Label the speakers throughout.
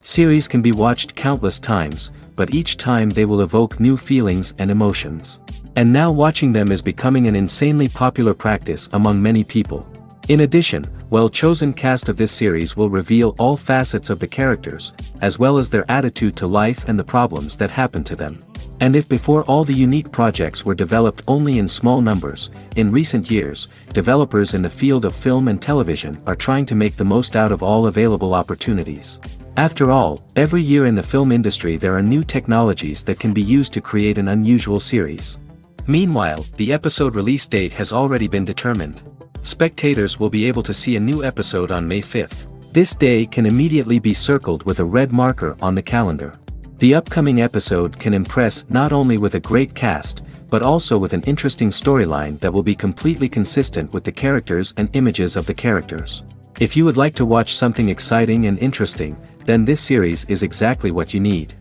Speaker 1: Series can be watched countless times, but each time they will evoke new feelings and emotions. And now watching them is becoming an insanely popular practice among many people. In addition, well-chosen cast of this series will reveal all facets of the characters, as well as their attitude to life and the problems that happen to them. And if before all the unique projects were developed only in small numbers, in recent years, developers in the field of film and television are trying to make the most out of all available opportunities. After all, every year in the film industry there are new technologies that can be used to create an unusual series. Meanwhile, the episode release date has already been determined. Spectators will be able to see a new episode on May 5th. This day can immediately be circled with a red marker on the calendar. The upcoming episode can impress not only with a great cast, but also with an interesting storyline that will be completely consistent with the characters and images of the characters. If you would like to watch something exciting and interesting, then this series is exactly what you need.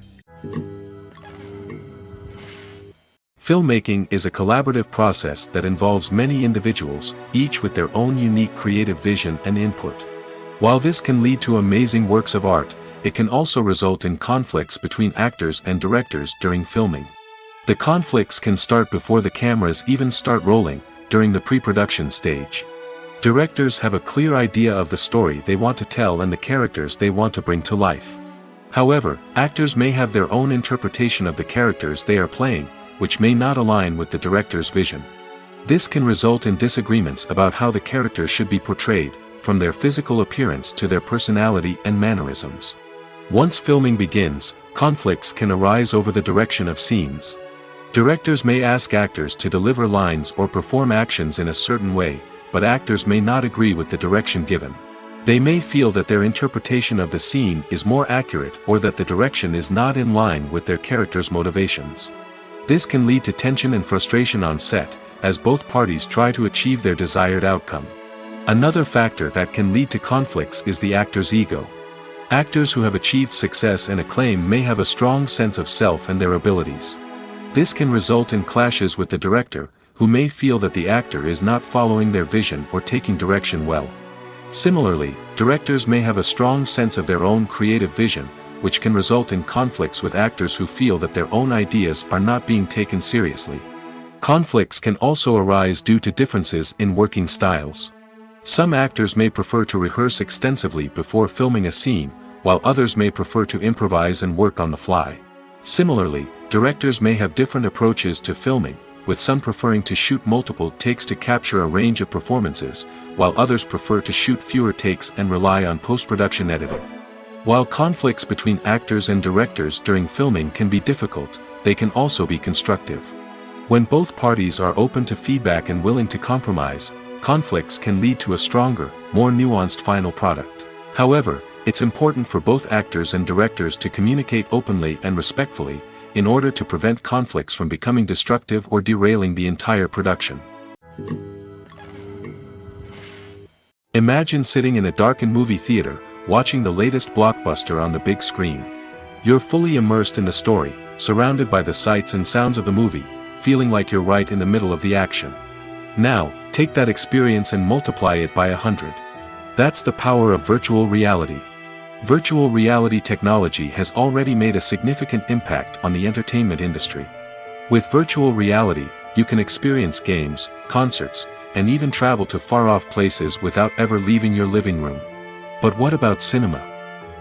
Speaker 1: Filmmaking is a collaborative process that involves many individuals, each with their own unique creative vision and input. While this can lead to amazing works of art, it can also result in conflicts between actors and directors during filming. The conflicts can start before the cameras even start rolling, during the pre-production stage. Directors have a clear idea of the story they want to tell and the characters they want to bring to life. However, actors may have their own interpretation of the characters they are playing, which may not align with the director's vision. This can result in disagreements about how the characters should be portrayed, from their physical appearance to their personality and mannerisms. Once filming begins, conflicts can arise over the direction of scenes. Directors may ask actors to deliver lines or perform actions in a certain way, but actors may not agree with the direction given. They may feel that their interpretation of the scene is more accurate or that the direction is not in line with their character's motivations. This can lead to tension and frustration on set, as both parties try to achieve their desired outcome. Another factor that can lead to conflicts is the actor's ego. Actors who have achieved success and acclaim may have a strong sense of self and their abilities. This can result in clashes with the director, who may feel that the actor is not following their vision or taking direction well. Similarly, directors may have a strong sense of their own creative vision, which can result in conflicts with actors who feel that their own ideas are not being taken seriously. Conflicts can also arise due to differences in working styles. Some actors may prefer to rehearse extensively before filming a scene, while others may prefer to improvise and work on the fly. Similarly, directors may have different approaches to filming, with some preferring to shoot multiple takes to capture a range of performances, while others prefer to shoot fewer takes and rely on post-production editing. While conflicts between actors and directors during filming can be difficult, they can also be constructive. When both parties are open to feedback and willing to compromise, conflicts can lead to a stronger, more nuanced final product. However, it's important for both actors and directors to communicate openly and respectfully, in order to prevent conflicts from becoming destructive or derailing the entire production. Imagine sitting in a darkened movie theater, watching the latest blockbuster on the big screen. You're fully immersed in the story, surrounded by the sights and sounds of the movie, feeling like you're right in the middle of the action. Now, take that experience and multiply it by 100. That's the power of virtual reality. Virtual reality technology has already made a significant impact on the entertainment industry. With virtual reality, you can experience games, concerts, and even travel to far-off places without ever leaving your living room. But what about cinema?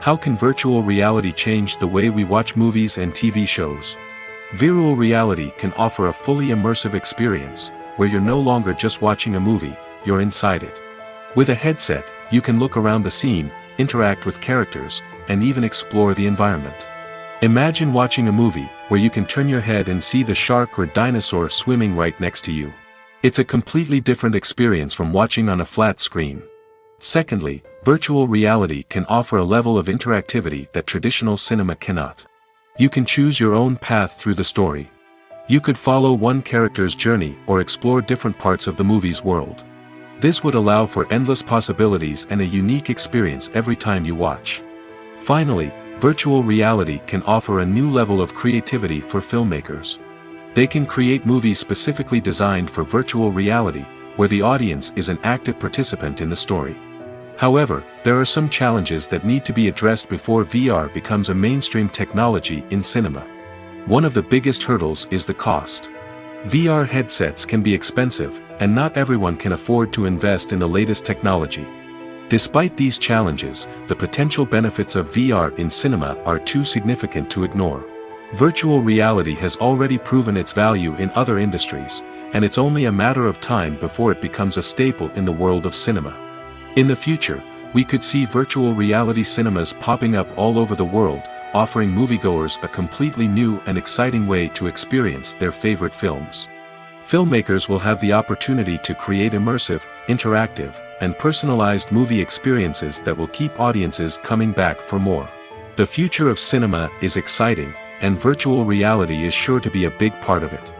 Speaker 1: How can virtual reality change the way we watch movies and TV shows? Virtual reality can offer a fully immersive experience, where you're no longer just watching a movie, you're inside it. With a headset, you can look around the scene, interact with characters, and even explore the environment. Imagine watching a movie, where you can turn your head and see the shark or dinosaur swimming right next to you. It's a completely different experience from watching on a flat screen. Secondly, virtual reality can offer a level of interactivity that traditional cinema cannot. You can choose your own path through the story. You could follow one character's journey or explore different parts of the movie's world. This would allow for endless possibilities and a unique experience every time you watch. Finally, virtual reality can offer a new level of creativity for filmmakers. They can create movies specifically designed for virtual reality, where the audience is an active participant in the story. However, there are some challenges that need to be addressed before VR becomes a mainstream technology in cinema. One of the biggest hurdles is the cost. VR headsets can be expensive, and not everyone can afford to invest in the latest technology. Despite these challenges, the potential benefits of VR in cinema are too significant to ignore. Virtual reality has already proven its value in other industries, and it's only a matter of time before it becomes a staple in the world of cinema. In the future, we could see virtual reality cinemas popping up all over the world, offering moviegoers a completely new and exciting way to experience their favorite films. Filmmakers will have the opportunity to create immersive, interactive, and personalized movie experiences that will keep audiences coming back for more. The future of cinema is exciting, and virtual reality is sure to be a big part of it.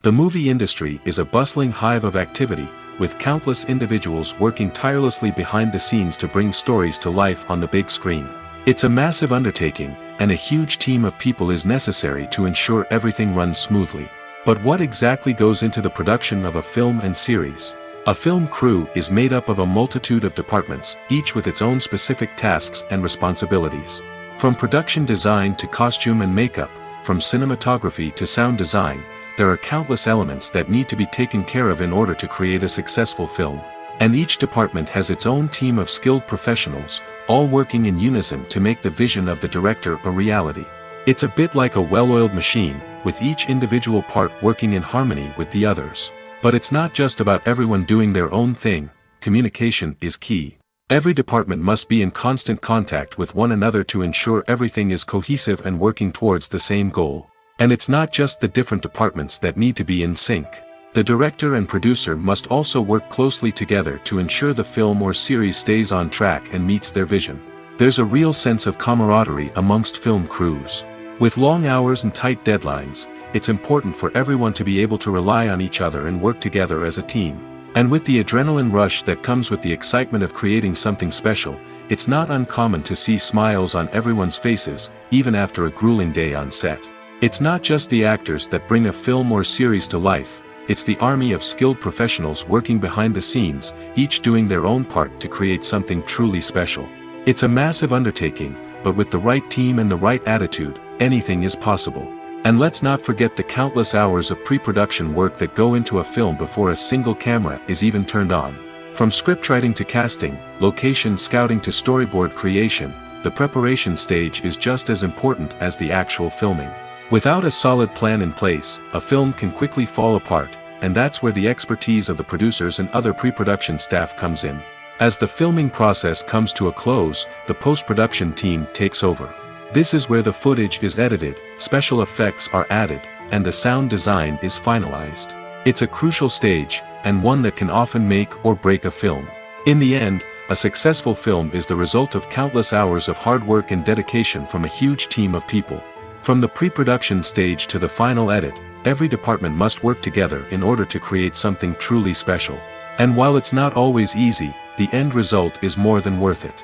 Speaker 1: The movie industry is a bustling hive of activity, with countless individuals working tirelessly behind the scenes to bring stories to life on the big screen. It's a massive undertaking, and a huge team of people is necessary to ensure everything runs smoothly. But what exactly goes into the production of a film and series? A film crew is made up of a multitude of departments, each with its own specific tasks and responsibilities. From production design to costume and makeup, from cinematography to sound design, there are countless elements that need to be taken care of in order to create a successful film. And each department has its own team of skilled professionals, all working in unison to make the vision of the director a reality. It's a bit like a well-oiled machine, with each individual part working in harmony with the others. But it's not just about everyone doing their own thing. Communication is key. Every department must be in constant contact with one another to ensure everything is cohesive and working towards the same goal. And it's not just the different departments that need to be in sync. The director and producer must also work closely together to ensure the film or series stays on track and meets their vision. There's a real sense of camaraderie amongst film crews. With long hours and tight deadlines, it's important for everyone to be able to rely on each other and work together as a team. And with the adrenaline rush that comes with the excitement of creating something special, it's not uncommon to see smiles on everyone's faces, even after a grueling day on set. It's not just the actors that bring a film or series to life, it's the army of skilled professionals working behind the scenes, each doing their own part to create something truly special. It's a massive undertaking, but with the right team and the right attitude, anything is possible. And let's not forget the countless hours of pre-production work that go into a film before a single camera is even turned on. From scriptwriting to casting, location scouting to storyboard creation, the preparation stage is just as important as the actual filming. Without a solid plan in place, a film can quickly fall apart, and that's where the expertise of the producers and other pre-production staff comes in. As the filming process comes to a close, the post-production team takes over. This is where the footage is edited, special effects are added, and the sound design is finalized. It's a crucial stage, and one that can often make or break a film. In the end, a successful film is the result of countless hours of hard work and dedication from a huge team of people. From the pre-production stage to the final edit, every department must work together in order to create something truly special. And while it's not always easy, the end result is more than worth it.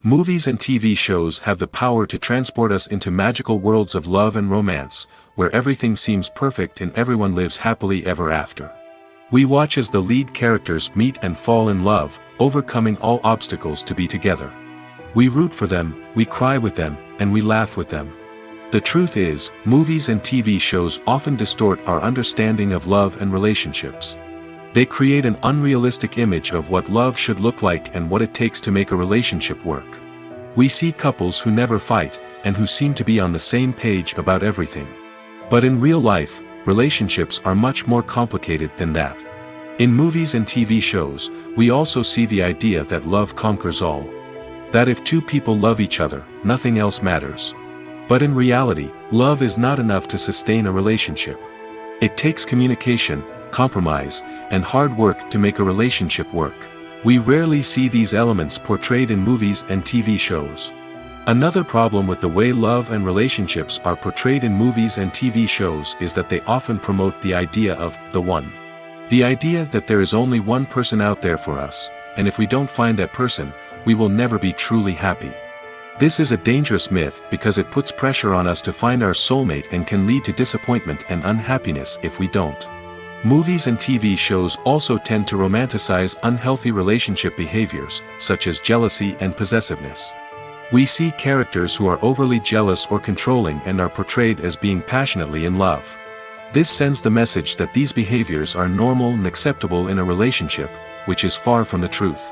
Speaker 1: Movies and TV shows have the power to transport us into magical worlds of love and romance, where everything seems perfect and everyone lives happily ever after. We watch as the lead characters meet and fall in love, overcoming all obstacles to be together. We root for them, we cry with them, and we laugh with them. The truth is, movies and TV shows often distort our understanding of love and relationships. They create an unrealistic image of what love should look like and what it takes to make a relationship work. We see couples who never fight, and who seem to be on the same page about everything. But in real life, relationships are much more complicated than that. In movies and TV shows, we also see the idea that love conquers all. That if two people love each other, nothing else matters. But in reality, love is not enough to sustain a relationship. It takes communication, compromise, and hard work to make a relationship work. We rarely see these elements portrayed in movies and TV shows. Another problem with the way love and relationships are portrayed in movies and TV shows is that they often promote the idea of the one. The idea that there is only one person out there for us, and if we don't find that person, we will never be truly happy. This is a dangerous myth because it puts pressure on us to find our soulmate and can lead to disappointment and unhappiness if we don't. Movies and TV shows also tend to romanticize unhealthy relationship behaviors, such as jealousy and possessiveness. We see characters who are overly jealous or controlling and are portrayed as being passionately in love. This sends the message that these behaviors are normal and acceptable in a relationship, which is far from the truth.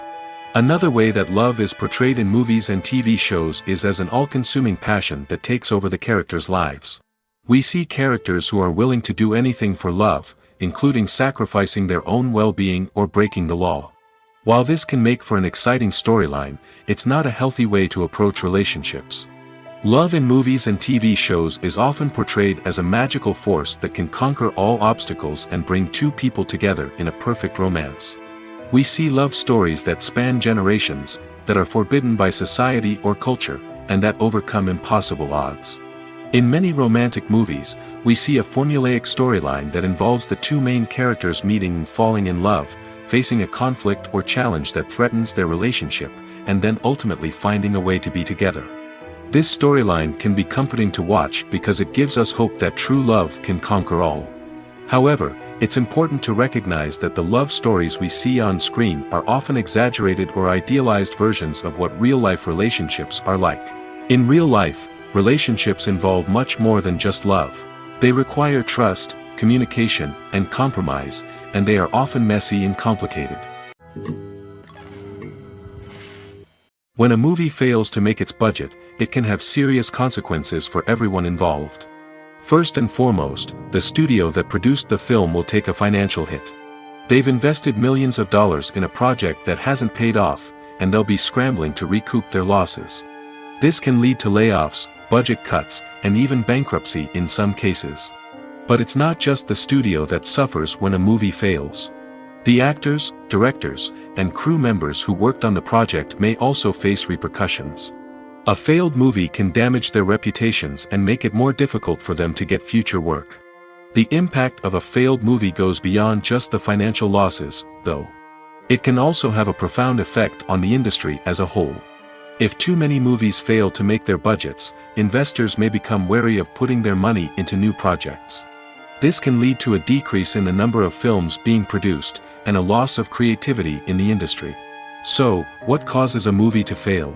Speaker 1: Another way that love is portrayed in movies and TV shows is as an all-consuming passion that takes over the characters' lives. We see characters who are willing to do anything for love, including sacrificing their own well-being or breaking the law. While this can make for an exciting storyline, it's not a healthy way to approach relationships. Love in movies and TV shows is often portrayed as a magical force that can conquer all obstacles and bring two people together in a perfect romance. We see love stories that span generations, that are forbidden by society or culture, and that overcome impossible odds. In many romantic movies, we see a formulaic storyline that involves the two main characters meeting and falling in love, facing a conflict or challenge that threatens their relationship, and then ultimately finding a way to be together. This storyline can be comforting to watch because it gives us hope that true love can conquer all. However, it's important to recognize that the love stories we see on screen are often exaggerated or idealized versions of what real-life relationships are like. In real life, relationships involve much more than just love. They require trust, communication, and compromise, and they are often messy and complicated. When a movie fails to make its budget, it can have serious consequences for everyone involved. First and foremost, the studio that produced the film will take a financial hit. They've invested millions of dollars in a project that hasn't paid off, and they'll be scrambling to recoup their losses. This can lead to layoffs, budget cuts, and even bankruptcy in some cases. But it's not just the studio that suffers when a movie fails. The actors, directors, and crew members who worked on the project may also face repercussions. A failed movie can damage their reputations and make it more difficult for them to get future work. The impact of a failed movie goes beyond just the financial losses, though. It can also have a profound effect on the industry as a whole. If too many movies fail to make their budgets, investors may become wary of putting their money into new projects. This can lead to a decrease in the number of films being produced, and a loss of creativity in the industry. So, what causes a movie to fail?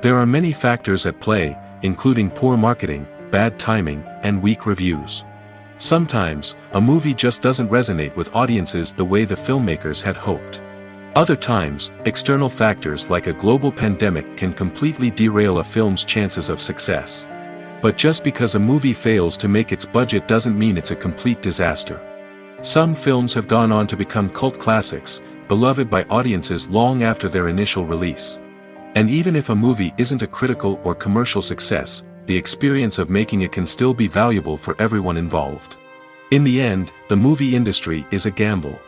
Speaker 1: There are many factors at play, including poor marketing, bad timing, and weak reviews. Sometimes, a movie just doesn't resonate with audiences the way the filmmakers had hoped. Other times, external factors like a global pandemic can completely derail a film's chances of success. But just because a movie fails to make its budget doesn't mean it's a complete disaster. Some films have gone on to become cult classics, beloved by audiences long after their initial release. And even if a movie isn't a critical or commercial success, the experience of making it can still be valuable for everyone involved. In the end, the movie industry is a gamble.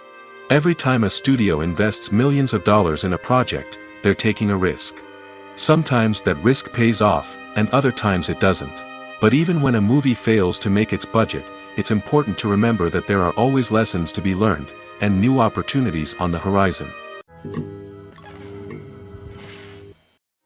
Speaker 1: Every time a studio invests millions of dollars in a project, they're taking a risk. Sometimes that risk pays off, and other times it doesn't. But even when a movie fails to make its budget, it's important to remember that there are always lessons to be learned, and new opportunities on the horizon.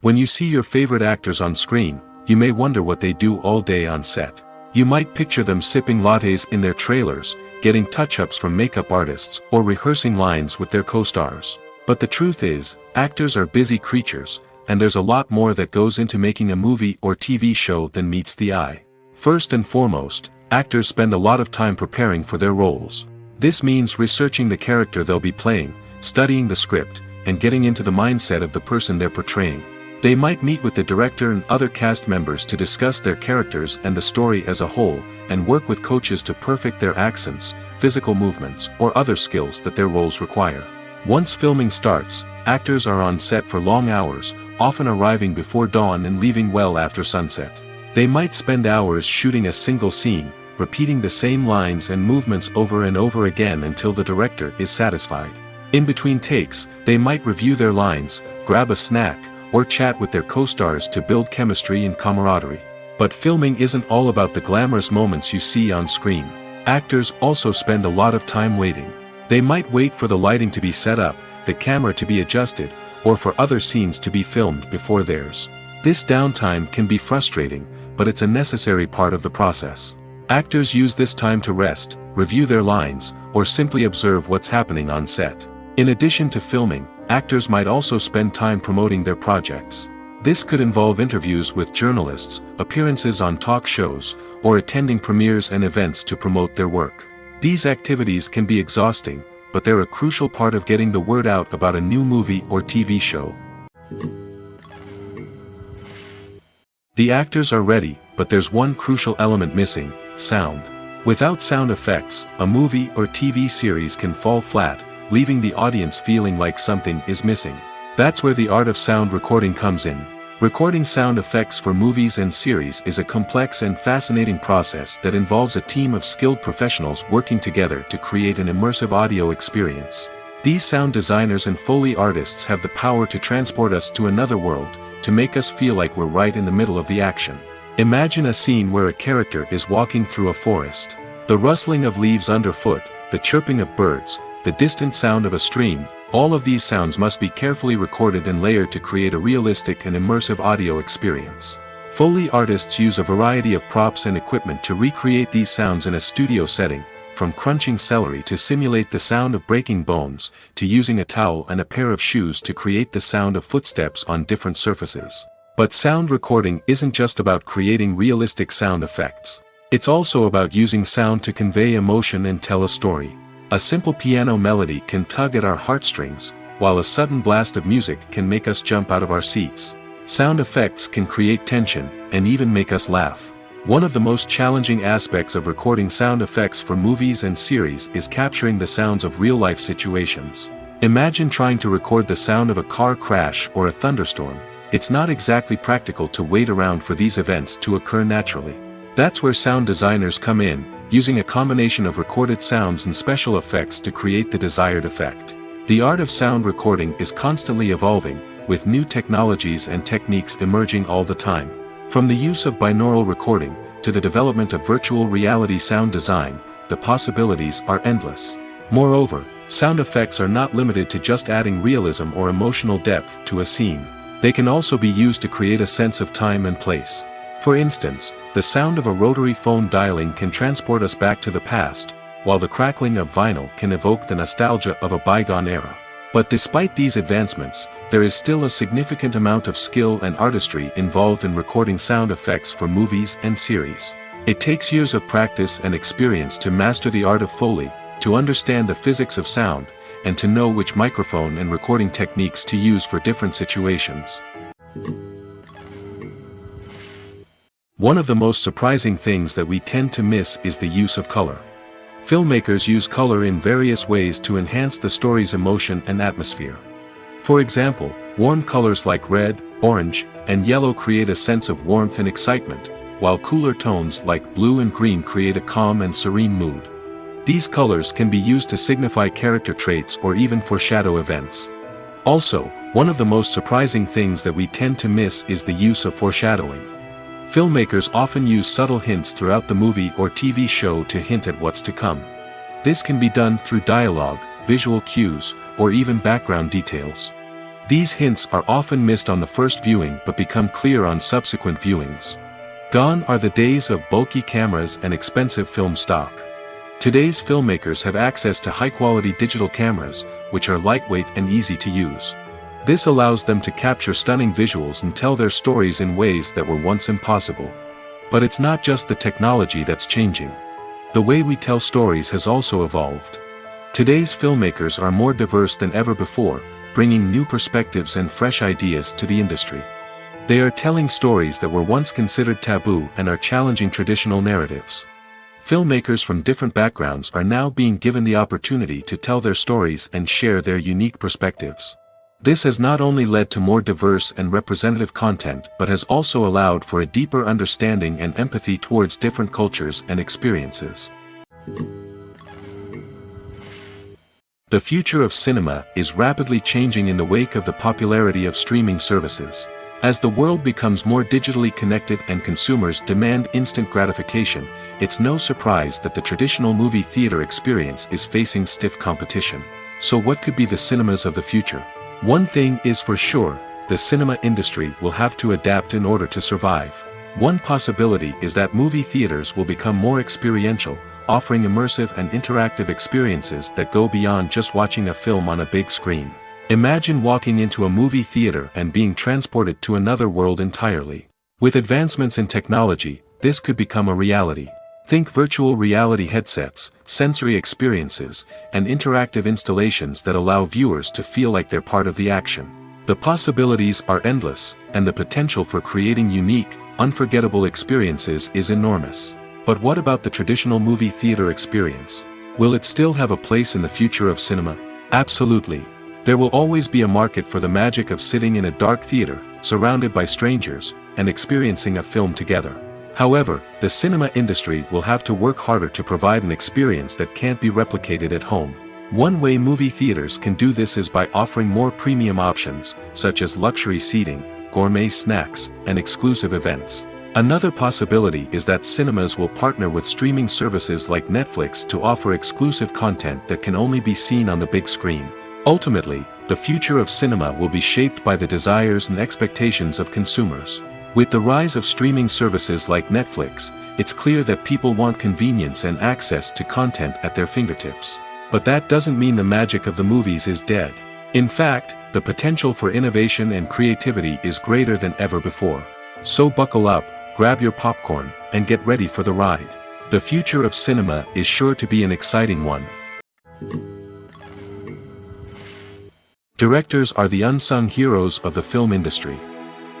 Speaker 1: When you see your favorite actors on screen, you may wonder what they do all day on set. You might picture them sipping lattes in their trailers, getting touch-ups from makeup artists, or rehearsing lines with their co-stars. But the truth is, actors are busy creatures, and there's a lot more that goes into making a movie or TV show than meets the eye. First and foremost, actors spend a lot of time preparing for their roles. This means researching the character they'll be playing, studying the script, and getting into the mindset of the person they're portraying. They might meet with the director and other cast members to discuss their characters and the story as a whole, and work with coaches to perfect their accents, physical movements, or other skills that their roles require. Once filming starts, actors are on set for long hours, often arriving before dawn and leaving well after sunset. They might spend hours shooting a single scene, repeating the same lines and movements over and over again until the director is satisfied. In between takes, they might review their lines, grab a snack, or chat with their co-stars to build chemistry and camaraderie. But filming isn't all about the glamorous moments you see on screen. Actors also spend a lot of time waiting. They might wait for the lighting to be set up, the camera to be adjusted, or for other scenes to be filmed before theirs. This downtime can be frustrating, but it's a necessary part of the process. Actors use this time to rest, review their lines, or simply observe what's happening on set. In addition to filming, actors might also spend time promoting their projects. This could involve interviews with journalists, appearances on talk shows, or attending premieres and events to promote their work. These activities can be exhausting, but they're a crucial part of getting the word out about a new movie or TV show. The actors are ready, but there's one crucial element missing: sound. Without sound effects, a movie or TV series can fall flat, leaving the audience feeling like something is missing. That's where the art of sound recording comes in. Recording sound effects for movies and series is a complex and fascinating process that involves a team of skilled professionals working together to create an immersive audio experience. These sound designers and Foley artists have the power to transport us to another world, to make us feel like we're right in the middle of the action. Imagine a scene where a character is walking through a forest. The rustling of leaves underfoot, the chirping of birds, the distant sound of a stream, all of these sounds must be carefully recorded and layered to create a realistic and immersive audio experience. Foley artists use a variety of props and equipment to recreate these sounds in a studio setting, from crunching celery to simulate the sound of breaking bones, to using a towel and a pair of shoes to create the sound of footsteps on different surfaces. But sound recording isn't just about creating realistic sound effects. It's also about using sound to convey emotion and tell a story. A simple piano melody can tug at our heartstrings, while a sudden blast of music can make us jump out of our seats. Sound effects can create tension, and even make us laugh. One of the most challenging aspects of recording sound effects for movies and series is capturing the sounds of real-life situations. Imagine trying to record the sound of a car crash or a thunderstorm. It's not exactly practical to wait around for these events to occur naturally. That's where sound designers come in, using a combination of recorded sounds and special effects to create the desired effect. The art of sound recording is constantly evolving, with new technologies and techniques emerging all the time. From the use of binaural recording, to the development of virtual reality sound design, the possibilities are endless. Moreover, sound effects are not limited to just adding realism or emotional depth to a scene. They can also be used to create a sense of time and place. For instance, the sound of a rotary phone dialing can transport us back to the past, while the crackling of vinyl can evoke the nostalgia of a bygone era. But despite these advancements, there is still a significant amount of skill and artistry involved in recording sound effects for movies and series. It takes years of practice and experience to master the art of Foley, to understand the physics of sound, and to know which microphone and recording techniques to use for different situations. One of the most surprising things that we tend to miss is the use of color. Filmmakers use color in various ways to enhance the story's emotion and atmosphere. For example, warm colors like red, orange, and yellow create a sense of warmth and excitement, while cooler tones like blue and green create a calm and serene mood. These colors can be used to signify character traits or even foreshadow events. Also, one of the most surprising things that we tend to miss is the use of foreshadowing. Filmmakers often use subtle hints throughout the movie or TV show to hint at what's to come. This can be done through dialogue, visual cues, or even background details. These hints are often missed on the first viewing but become clear on subsequent viewings. Gone are the days of bulky cameras and expensive film stock. Today's filmmakers have access to high-quality digital cameras, which are lightweight and easy to use. This allows them to capture stunning visuals and tell their stories in ways that were once impossible. But it's not just the technology that's changing. The way we tell stories has also evolved. Today's filmmakers are more diverse than ever before, bringing new perspectives and fresh ideas to the industry. They are telling stories that were once considered taboo and are challenging traditional narratives. Filmmakers from different backgrounds are now being given the opportunity to tell their stories and share their unique perspectives. This has not only led to more diverse and representative content but has also allowed for a deeper understanding and empathy towards different cultures and experiences. The future of cinema is rapidly changing in the wake of the popularity of streaming services. As the world becomes more digitally connected and consumers demand instant gratification, it's no surprise that the traditional movie theater experience is facing stiff competition. So what could be the cinemas of the future? One thing is for sure, the cinema industry will have to adapt in order to survive. One possibility is that movie theaters will become more experiential, offering immersive and interactive experiences that go beyond just watching a film on a big screen. Imagine walking into a movie theater and being transported to another world entirely. With advancements in technology, this could become a reality. Think virtual reality headsets, sensory experiences, and interactive installations that allow viewers to feel like they're part of the action. The possibilities are endless, and the potential for creating unique, unforgettable experiences is enormous. But what about the traditional movie theater experience? Will it still have a place in the future of cinema? Absolutely. There will always be a market for the magic of sitting in a dark theater, surrounded by strangers, and experiencing a film together. However, the cinema industry will have to work harder to provide an experience that can't be replicated at home. One way movie theaters can do this is by offering more premium options, such as luxury seating, gourmet snacks, and exclusive events. Another possibility is that cinemas will partner with streaming services like Netflix to offer exclusive content that can only be seen on the big screen. Ultimately, the future of cinema will be shaped by the desires and expectations of consumers. With the rise of streaming services like Netflix, it's clear that people want convenience and access to content at their fingertips. But that doesn't mean the magic of the movies is dead. In fact, the potential for innovation and creativity is greater than ever before. So buckle up, grab your popcorn, and get ready for the ride. The future of cinema is sure to be an exciting one. Directors are the unsung heroes of the film industry.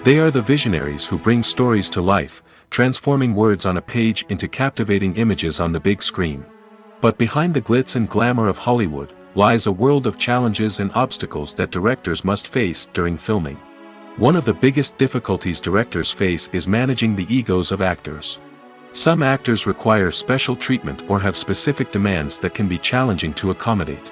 Speaker 1: They are the visionaries who bring stories to life, transforming words on a page into captivating images on the big screen. But behind the glitz and glamour of Hollywood, lies a world of challenges and obstacles that directors must face during filming. One of the biggest difficulties directors face is managing the egos of actors. Some actors require special treatment or have specific demands that can be challenging to accommodate.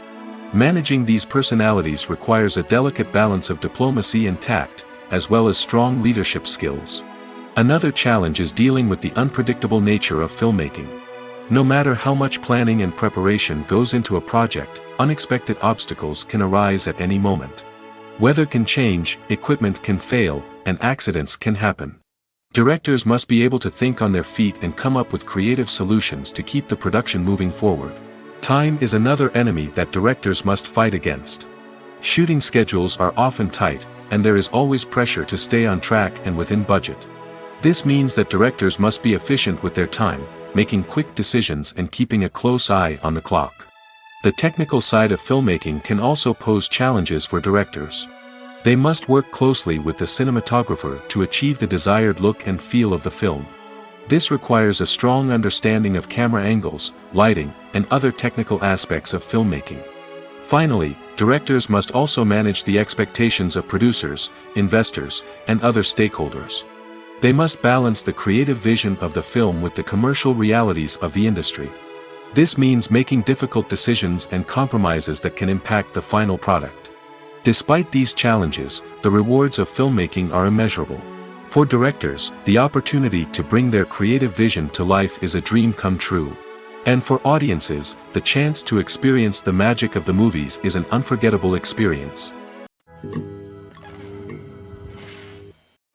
Speaker 1: Managing these personalities requires a delicate balance of diplomacy and tact, as well as strong leadership skills. Another challenge is dealing with the unpredictable nature of filmmaking. No matter how much planning and preparation goes into a project, unexpected obstacles can arise at any moment. Weather can change, equipment can fail, and accidents can happen. Directors must be able to think on their feet and come up with creative solutions to keep the production moving forward. Time is another enemy that directors must fight against. Shooting schedules are often tight, and there is always pressure to stay on track and within budget. This means that directors must be efficient with their time, making quick decisions and keeping a close eye on the clock. The technical side of filmmaking can also pose challenges for directors. They must work closely with the cinematographer to achieve the desired look and feel of the film. This requires a strong understanding of camera angles, lighting, and other technical aspects of filmmaking. Finally, directors must also manage the expectations of producers, investors, and other stakeholders. They must balance the creative vision of the film with the commercial realities of the industry. This means making difficult decisions and compromises that can impact the final product. Despite these challenges, the rewards of filmmaking are immeasurable. For directors, the opportunity to bring their creative vision to life is a dream come true. And for audiences, the chance to experience the magic of the movies is an unforgettable experience.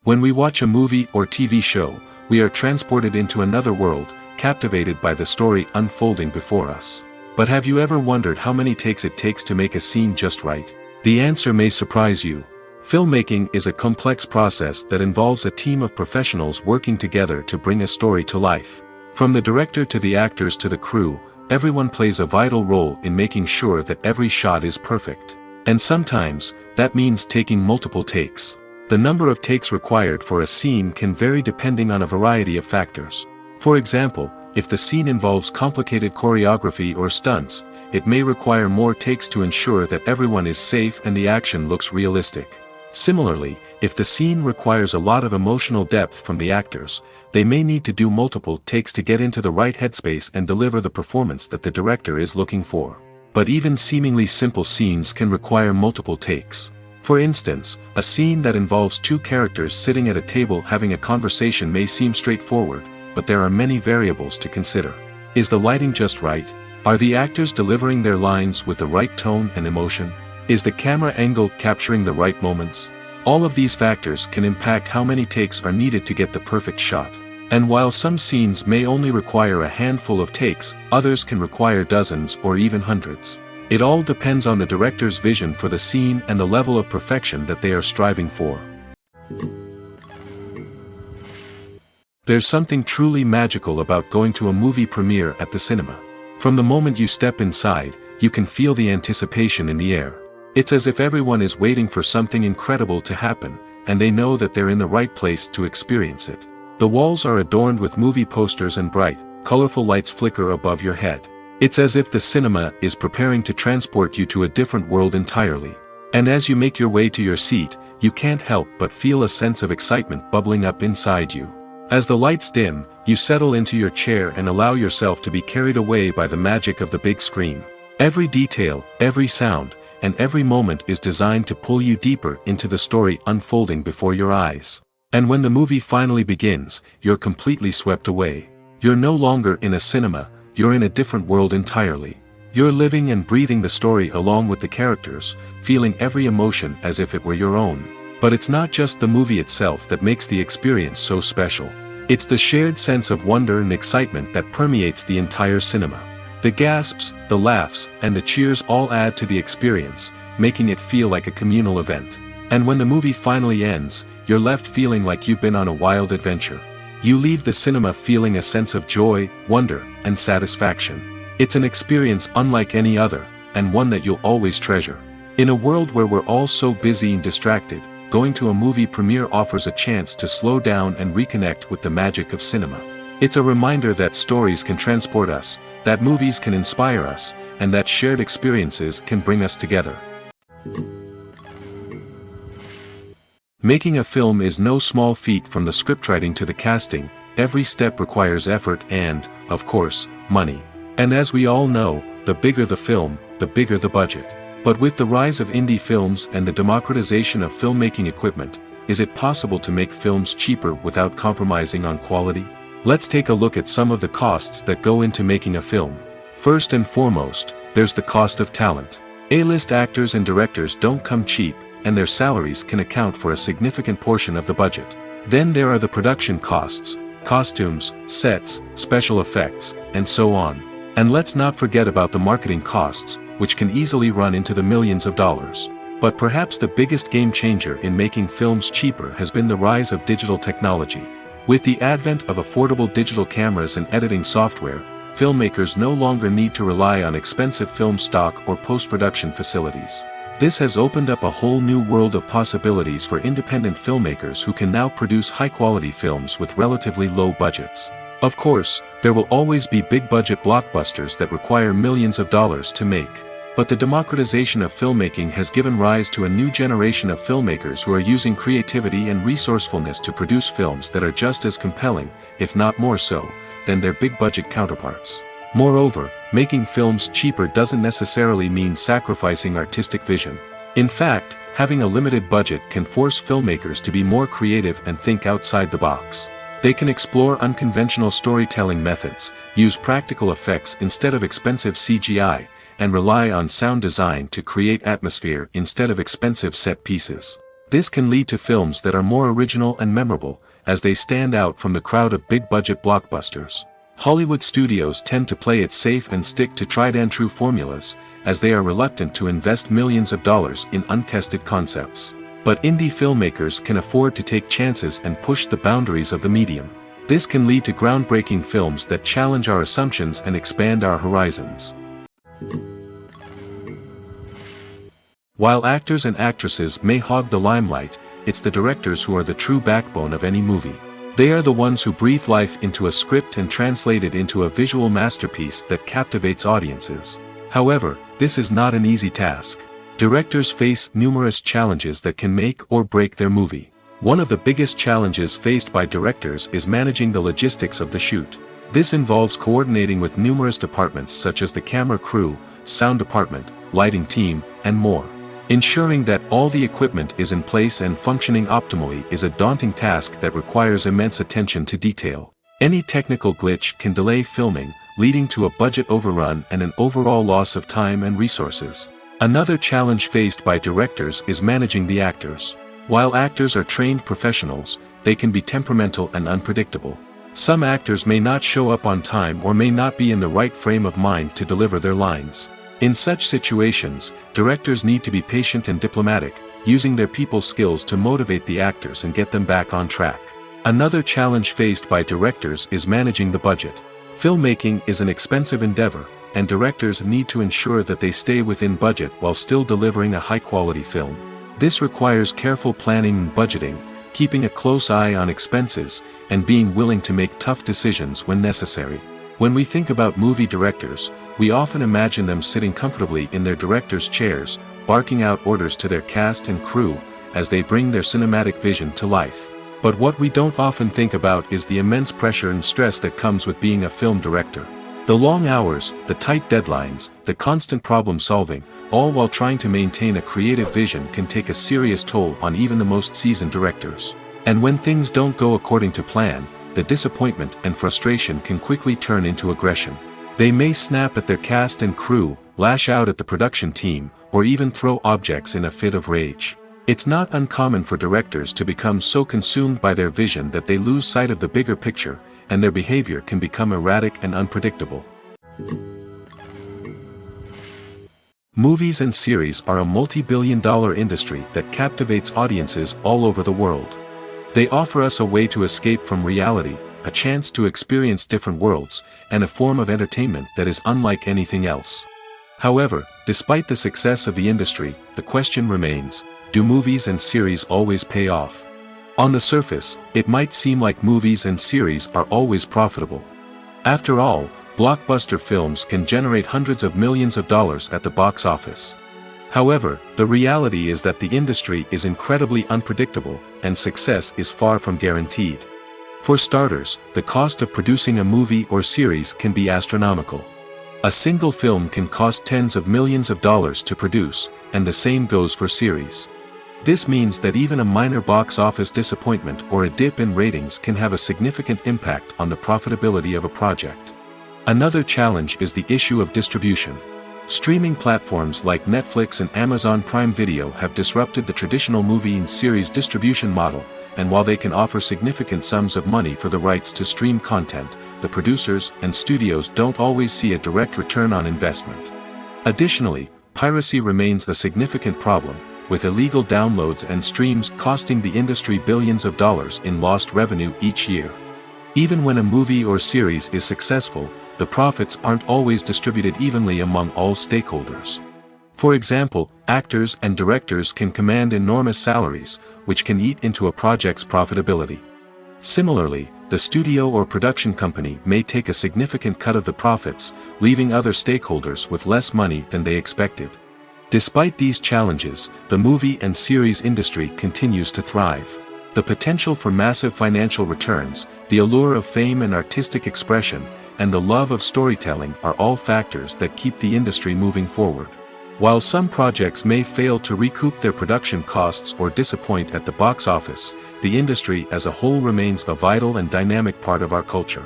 Speaker 1: When we watch a movie or TV show, we are transported into another world, captivated by the story unfolding before us. But have you ever wondered how many takes it takes to make a scene just right? The answer may surprise you. Filmmaking is a complex process that involves a team of professionals working together to bring a story to life. From the director to the actors to the crew, everyone plays a vital role in making sure that every shot is perfect. And sometimes, that means taking multiple takes. The number of takes required for a scene can vary depending on a variety of factors. For example, if the scene involves complicated choreography or stunts, it may require more takes to ensure that everyone is safe and the action looks realistic. Similarly, if the scene requires a lot of emotional depth from the actors, they may need to do multiple takes to get into the right headspace and deliver the performance that the director is looking for. But even seemingly simple scenes can require multiple takes. For instance, a scene that involves two characters sitting at a table having a conversation may seem straightforward, but there are many variables to consider. Is the lighting just right? Are the actors delivering their lines with the right tone and emotion? Is the camera angle capturing the right moments? All of these factors can impact how many takes are needed to get the perfect shot. And while some scenes may only require a handful of takes, others can require dozens or even hundreds. It all depends on the director's vision for the scene and the level of perfection that they are striving for. There's something truly magical about going to a movie premiere at the cinema. From the moment you step inside, you can feel the anticipation in the air. It's as if everyone is waiting for something incredible to happen, and they know that they're in the right place to experience it. The walls are adorned with movie posters and bright, colorful lights flicker above your head. It's as if the cinema is preparing to transport you to a different world entirely. And as you make your way to your seat, you can't help but feel a sense of excitement bubbling up inside you. As the lights dim, you settle into your chair and allow yourself to be carried away by the magic of the big screen. Every detail, every sound, and every moment is designed to pull you deeper into the story unfolding before your eyes. And when the movie finally begins, you're completely swept away. You're no longer in a cinema, you're in a different world entirely. You're living and breathing the story along with the characters, feeling every emotion as if it were your own. But it's not just the movie itself that makes the experience so special. It's the shared sense of wonder and excitement that permeates the entire cinema. The gasps, the laughs, and the cheers all add to the experience, making it feel like a communal event. And when the movie finally ends, you're left feeling like you've been on a wild adventure. You leave the cinema feeling a sense of joy, wonder, and satisfaction. It's an experience unlike any other, and one that you'll always treasure. In a world where we're all so busy and distracted, going to a movie premiere offers a chance to slow down and reconnect with the magic of cinema. It's a reminder that stories can transport us, that movies can inspire us, and that shared experiences can bring us together. Making a film is no small feat. From the scriptwriting to the casting, every step requires effort and, of course, money. And as we all know, the bigger the film, the bigger the budget. But with the rise of indie films and the democratization of filmmaking equipment, is it possible to make films cheaper without compromising on quality? Let's take a look at some of the costs that go into making a film. First and foremost, there's the cost of talent. A-list actors and directors don't come cheap, and their salaries can account for a significant portion of the budget. Then there are the production costs, costumes, sets, special effects, and so on. And let's not forget about the marketing costs, which can easily run into the millions of dollars. But perhaps the biggest game changer in making films cheaper has been the rise of digital technology. With the advent of affordable digital cameras and editing software, filmmakers no longer need to rely on expensive film stock or post-production facilities. This has opened up a whole new world of possibilities for independent filmmakers who can now produce high-quality films with relatively low budgets. Of course, there will always be big-budget blockbusters that require millions of dollars to make. But the democratization of filmmaking has given rise to a new generation of filmmakers who are using creativity and resourcefulness to produce films that are just as compelling, if not more so, than their big-budget counterparts. Moreover, making films cheaper doesn't necessarily mean sacrificing artistic vision. In fact, having a limited budget can force filmmakers to be more creative and think outside the box. They can explore unconventional storytelling methods, use practical effects instead of expensive CGI, and rely on sound design to create atmosphere instead of expensive set pieces. This can lead to films that are more original and memorable, as they stand out from the crowd of big-budget blockbusters. Hollywood studios tend to play it safe and stick to tried-and-true formulas, as they are reluctant to invest millions of dollars in untested concepts. But indie filmmakers can afford to take chances and push the boundaries of the medium. This can lead to groundbreaking films that challenge our assumptions and expand our horizons. While actors and actresses may hog the limelight, it's the directors who are the true backbone of any movie. They are the ones who breathe life into a script and translate it into a visual masterpiece that captivates audiences. However, this is not an easy task. Directors face numerous challenges that can make or break their movie. One of the biggest challenges faced by directors is managing the logistics of the shoot. This involves coordinating with numerous departments such as the camera crew, sound department, lighting team, and more. Ensuring that all the equipment is in place and functioning optimally is a daunting task that requires immense attention to detail. Any technical glitch can delay filming, leading to a budget overrun and an overall loss of time and resources. Another challenge faced by directors is managing the actors. While actors are trained professionals, they can be temperamental and unpredictable. Some actors may not show up on time or may not be in the right frame of mind to deliver their lines. In such situations, directors need to be patient and diplomatic, using their people skills to motivate the actors and get them back on track. Another challenge faced by directors is managing the budget. Filmmaking is an expensive endeavor, and directors need to ensure that they stay within budget while still delivering a high-quality film. This requires careful planning and budgeting, keeping a close eye on expenses, and being willing to make tough decisions when necessary. When we think about movie directors, we often imagine them sitting comfortably in their director's chairs, barking out orders to their cast and crew, as they bring their cinematic vision to life. But what we don't often think about is the immense pressure and stress that comes with being a film director. The long hours, the tight deadlines, the constant problem solving, all while trying to maintain a creative vision can take a serious toll on even the most seasoned directors. And when things don't go according to plan, the disappointment and frustration can quickly turn into aggression. They may snap at their cast and crew, lash out at the production team, or even throw objects in a fit of rage. It's not uncommon for directors to become so consumed by their vision that they lose sight of the bigger picture, and their behavior can become erratic and unpredictable. Movies and series are a multi-billion-dollar industry that captivates audiences all over the world. They offer us a way to escape from reality, a chance to experience different worlds, and a form of entertainment that is unlike anything else. However, despite the success of the industry, the question remains, do movies and series always pay off? On the surface, it might seem like movies and series are always profitable. After all, blockbuster films can generate hundreds of millions of dollars at the box office. However, the reality is that the industry is incredibly unpredictable, and success is far from guaranteed. For starters, the cost of producing a movie or series can be astronomical. A single film can cost tens of millions of dollars to produce, and the same goes for series. This means that even a minor box office disappointment or a dip in ratings can have a significant impact on the profitability of a project. Another challenge is the issue of distribution. Streaming platforms like Netflix and Amazon Prime Video have disrupted the traditional movie and series distribution model, and while they can offer significant sums of money for the rights to stream content, the producers and studios don't always see a direct return on investment. Additionally, piracy remains a significant problem, with illegal downloads and streams costing the industry billions of dollars in lost revenue each year. Even when a movie or series is successful, the profits aren't always distributed evenly among all stakeholders. For example, actors and directors can command enormous salaries, which can eat into a project's profitability. Similarly, the studio or production company may take a significant cut of the profits, leaving other stakeholders with less money than they expected. Despite these challenges, the movie and series industry continues to thrive. The potential for massive financial returns, the allure of fame and artistic expression, and the love of storytelling are all factors that keep the industry moving forward. While some projects may fail to recoup their production costs or disappoint at the box office, the industry as a whole remains a vital and dynamic part of our culture.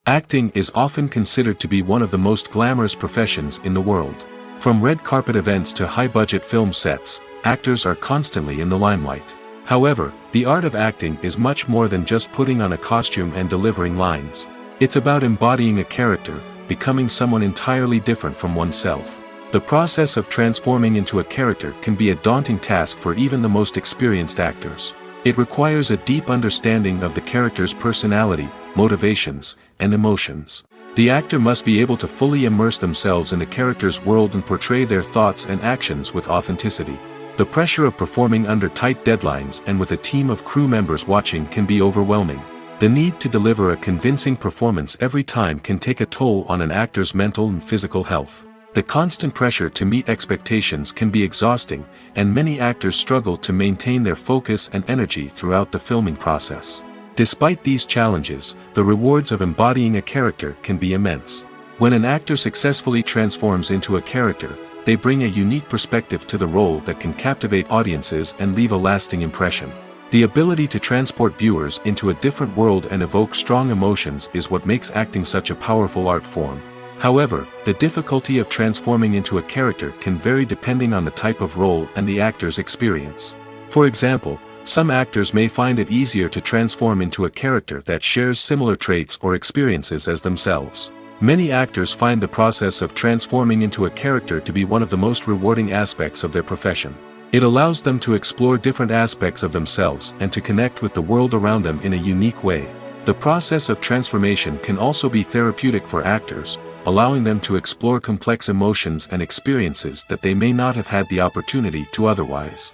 Speaker 1: Acting is often considered to be one of the most glamorous professions in the world. From red carpet events to high-budget film sets, actors are constantly in the limelight. However, the art of acting is much more than just putting on a costume and delivering lines. It's about embodying a character, becoming someone entirely different from oneself. The process of transforming into a character can be a daunting task for even the most experienced actors. It requires a deep understanding of the character's personality, motivations, and emotions. The actor must be able to fully immerse themselves in the character's world and portray their thoughts and actions with authenticity. The pressure of performing under tight deadlines and with a team of crew members watching can be overwhelming. The need to deliver a convincing performance every time can take a toll on an actor's mental and physical health. The constant pressure to meet expectations can be exhausting, and many actors struggle to maintain their focus and energy throughout the filming process. Despite these challenges, the rewards of embodying a character can be immense. When an actor successfully transforms into a character, they bring a unique perspective to the role that can captivate audiences and leave a lasting impression. The ability to transport viewers into a different world and evoke strong emotions is what makes acting such a powerful art form. However, the difficulty of transforming into a character can vary depending on the type of role and the actor's experience. For example, some actors may find it easier to transform into a character that shares similar traits or experiences as themselves. Many actors find the process of transforming into a character to be one of the most rewarding aspects of their profession. It allows them to explore different aspects of themselves and to connect with the world around them in a unique way. The process of transformation can also be therapeutic for actors, allowing them to explore complex emotions and experiences that they may not have had the opportunity to otherwise.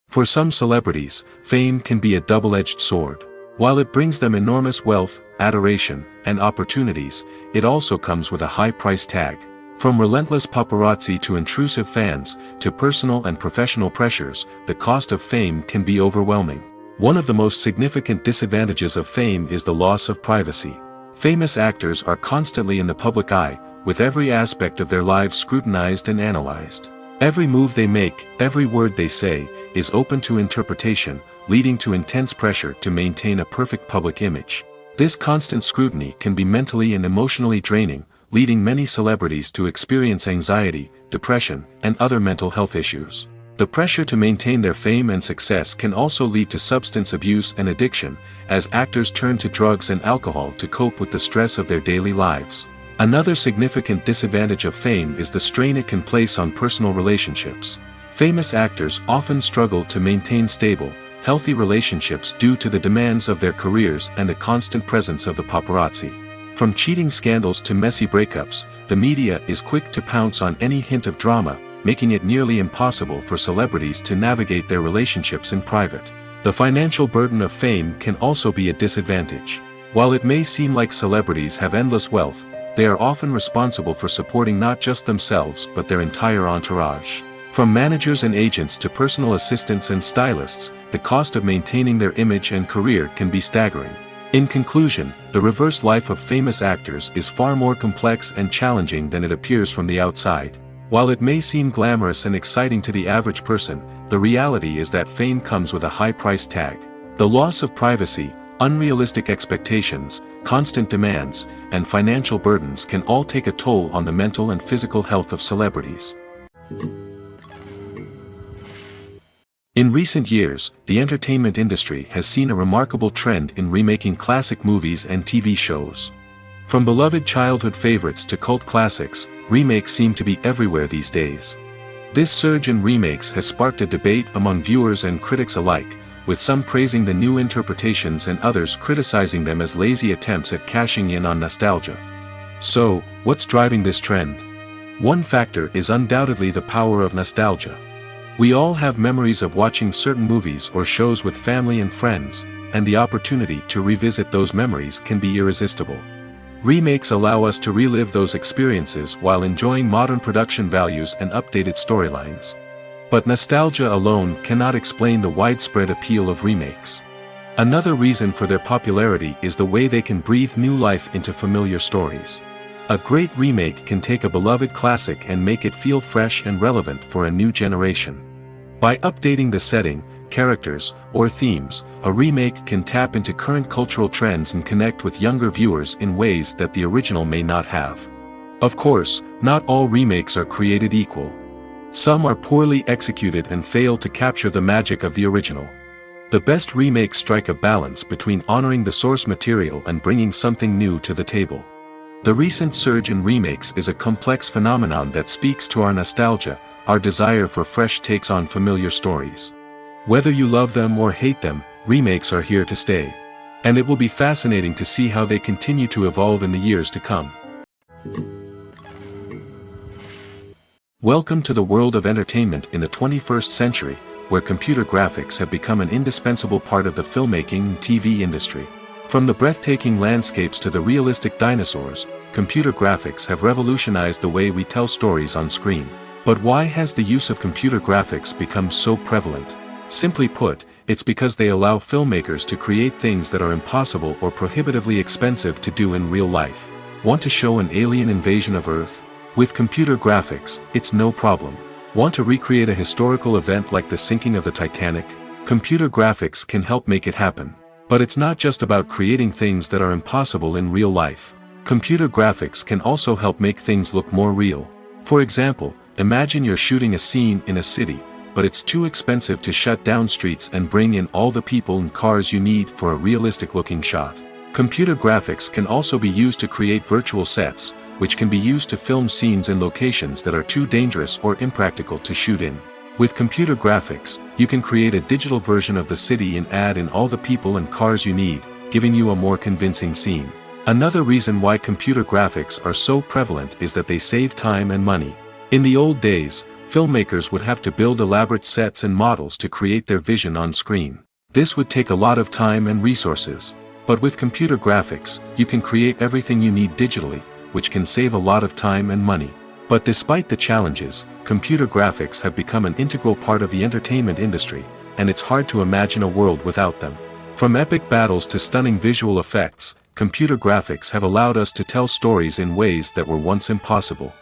Speaker 1: For some celebrities, fame can be a double-edged sword. While it brings them enormous wealth, adoration, and opportunities, it also comes with a high price tag. From relentless paparazzi to intrusive fans, to personal and professional pressures, the cost of fame can be overwhelming. One of the most significant disadvantages of fame is the loss of privacy. Famous actors are constantly in the public eye, with every aspect of their lives scrutinized and analyzed. Every move they make, every word they say, is open to interpretation, leading to intense pressure to maintain a perfect public image. This constant scrutiny can be mentally and emotionally draining, leading many celebrities to experience anxiety, depression, and other mental health issues. The pressure to maintain their fame and success can also lead to substance abuse and addiction, as actors turn to drugs and alcohol to cope with the stress of their daily lives. Another significant disadvantage of fame is the strain it can place on personal relationships. Famous actors often struggle to maintain stable, healthy relationships due to the demands of their careers and the constant presence of the paparazzi. From cheating scandals to messy breakups, the media is quick to pounce on any hint of drama, making it nearly impossible for celebrities to navigate their relationships in private. The financial burden of fame can also be a disadvantage. While it may seem like celebrities have endless wealth, they are often responsible for supporting not just themselves but their entire entourage. From managers and agents to personal assistants and stylists, the cost of maintaining their image and career can be staggering. In conclusion, the reverse life of famous actors is far more complex and challenging than it appears from the outside. While it may seem glamorous and exciting to the average person, the reality is that fame comes with a high price tag. The loss of privacy, unrealistic expectations, constant demands, and financial burdens can all take a toll on the mental and physical health of celebrities. In recent years, the entertainment industry has seen a remarkable trend in remaking classic movies and TV shows. From beloved childhood favorites to cult classics, remakes seem to be everywhere these days. This surge in remakes has sparked a debate among viewers and critics alike, with some praising the new interpretations and others criticizing them as lazy attempts at cashing in on nostalgia. So, what's driving this trend? One factor is undoubtedly the power of nostalgia. We all have memories of watching certain movies or shows with family and friends, and the opportunity to revisit those memories can be irresistible. Remakes allow us to relive those experiences while enjoying modern production values and updated storylines. But nostalgia alone cannot explain the widespread appeal of remakes. Another reason for their popularity is the way they can breathe new life into familiar stories. A great remake can take a beloved classic and make it feel fresh and relevant for a new generation. By updating the setting, characters, or themes, a remake can tap into current cultural trends and connect with younger viewers in ways that the original may not have. Of course, not all remakes are created equal. Some are poorly executed and fail to capture the magic of the original. The best remakes strike a balance between honoring the source material and bringing something new to the table. The recent surge in remakes is a complex phenomenon that speaks to our nostalgia, our desire for fresh takes on familiar stories. Whether you love them or hate them, remakes are here to stay. And it will be fascinating to see how they continue to evolve in the years to come. Welcome to the world of entertainment in the 21st century, where computer graphics have become an indispensable part of the filmmaking and TV industry. From the breathtaking landscapes to the realistic dinosaurs, computer graphics have revolutionized the way we tell stories on screen. But why has the use of computer graphics become so prevalent? Simply put, it's because they allow filmmakers to create things that are impossible or prohibitively expensive to do in real life. Want to show an alien invasion of Earth? With computer graphics, it's no problem. Want to recreate a historical event like the sinking of the Titanic? Computer graphics can help make it happen. But it's not just about creating things that are impossible in real life. Computer graphics can also help make things look more real. For example, imagine you're shooting a scene in a city, but it's too expensive to shut down streets and bring in all the people and cars you need for a realistic-looking shot. Computer graphics can also be used to create virtual sets, which can be used to film scenes in locations that are too dangerous or impractical to shoot in. With computer graphics, you can create a digital version of the city and add in all the people and cars you need, giving you a more convincing scene. Another reason why computer graphics are so prevalent is that they save time and money. In the old days, filmmakers would have to build elaborate sets and models to create their vision on screen. This would take a lot of time and resources. But with computer graphics, you can create everything you need digitally, which can save a lot of time and money. But despite the challenges, computer graphics have become an integral part of the entertainment industry, and it's hard to imagine a world without them. From epic battles to stunning visual effects, computer graphics have allowed us to tell stories in ways that were once impossible.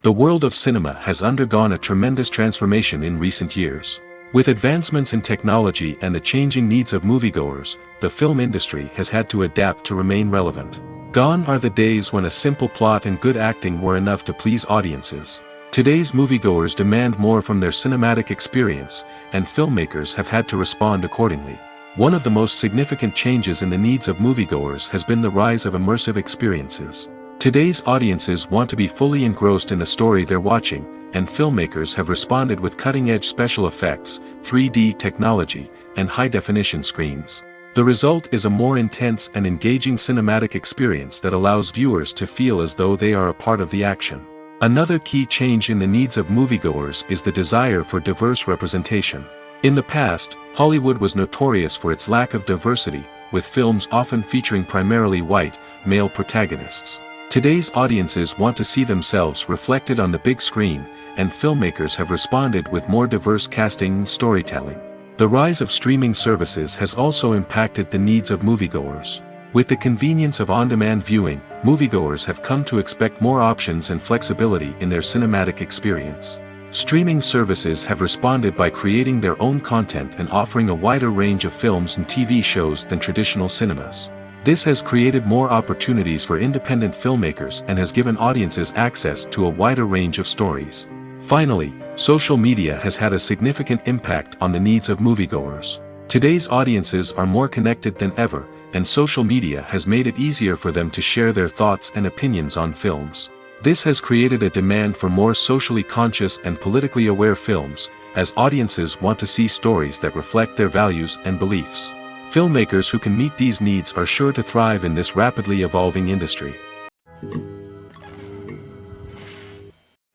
Speaker 1: The world of cinema has undergone a tremendous transformation in recent years. With advancements in technology and the changing needs of moviegoers, the film industry has had to adapt to remain relevant. Gone are the days when a simple plot and good acting were enough to please audiences. Today's moviegoers demand more from their cinematic experience, and filmmakers have had to respond accordingly. One of the most significant changes in the needs of moviegoers has been the rise of immersive experiences. Today's audiences want to be fully engrossed in the story they're watching, and filmmakers have responded with cutting-edge special effects, 3D technology, and high-definition screens. The result is a more intense and engaging cinematic experience that allows viewers to feel as though they are a part of the action. Another key change in the needs of moviegoers is the desire for diverse representation. In the past, Hollywood was notorious for its lack of diversity, with films often featuring primarily white, male protagonists. Today's audiences want to see themselves reflected on the big screen, and filmmakers have responded with more diverse casting and storytelling. The rise of streaming services has also impacted the needs of moviegoers. With the convenience of on-demand viewing, moviegoers have come to expect more options and flexibility in their cinematic experience. Streaming services have responded by creating their own content and offering a wider range of films and TV shows than traditional cinemas. This has created more opportunities for independent filmmakers and has given audiences access to a wider range of stories. Finally, social media has had a significant impact on the needs of moviegoers. Today's audiences are more connected than ever, and social media has made it easier for them to share their thoughts and opinions on films. This has created a demand for more socially conscious and politically aware films, as audiences want to see stories that reflect their values and beliefs. Filmmakers who can meet these needs are sure to thrive in this rapidly evolving industry.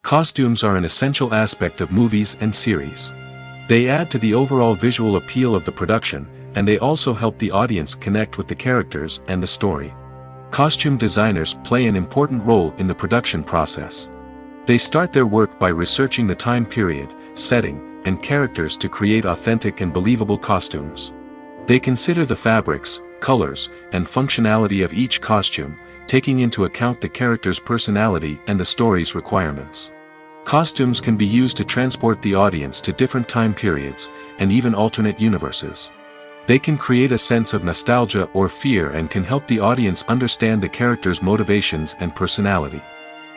Speaker 1: Costumes are an essential aspect of movies and series. They add to the overall visual appeal of the production, and they also help the audience connect with the characters and the story. Costume designers play an important role in the production process. They start their work by researching the time period, setting, and characters to create authentic and believable costumes. They consider the fabrics, colors, and functionality of each costume, taking into account the character's personality and the story's requirements. Costumes can be used to transport the audience to different time periods, and even alternate universes. They can create a sense of nostalgia or fear and can help the audience understand the character's motivations and personality.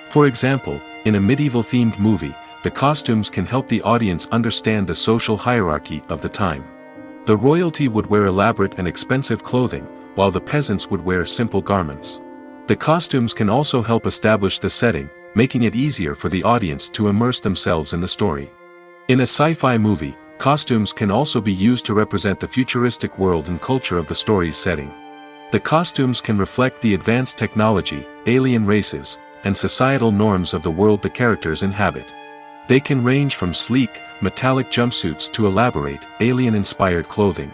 Speaker 1: For example, in a medieval-themed movie, the costumes can help the audience understand the social hierarchy of the time. The royalty would wear elaborate and expensive clothing, while the peasants would wear simple garments. The costumes can also help establish the setting, making it easier for the audience to immerse themselves in the story. In a sci-fi movie, costumes can also be used to represent the futuristic world and culture of the story's setting. The costumes can reflect the advanced technology, alien races, and societal norms of the world the characters inhabit. They can range from sleek, metallic jumpsuits to elaborate, alien-inspired clothing.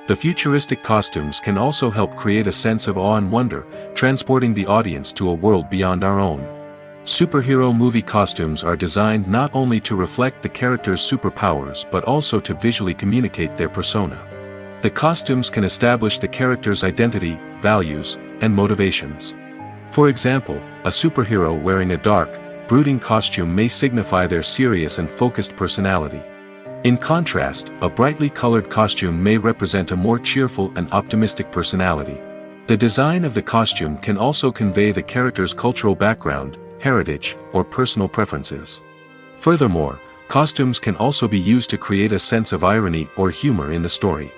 Speaker 1: The futuristic costumes can also help create a sense of awe and wonder, transporting the audience to a world beyond our own. Superhero movie costumes are designed not only to reflect the character's superpowers but also to visually communicate their persona. The costumes can establish the character's identity, values, and motivations. For example, a superhero wearing a dark, brooding costume may signify their serious and focused personality. In contrast, a brightly colored costume may represent a more cheerful and optimistic personality. The design of the costume can also convey the character's cultural background, heritage, or personal preferences. Furthermore, costumes can also be used to create a sense of irony or humor in the story.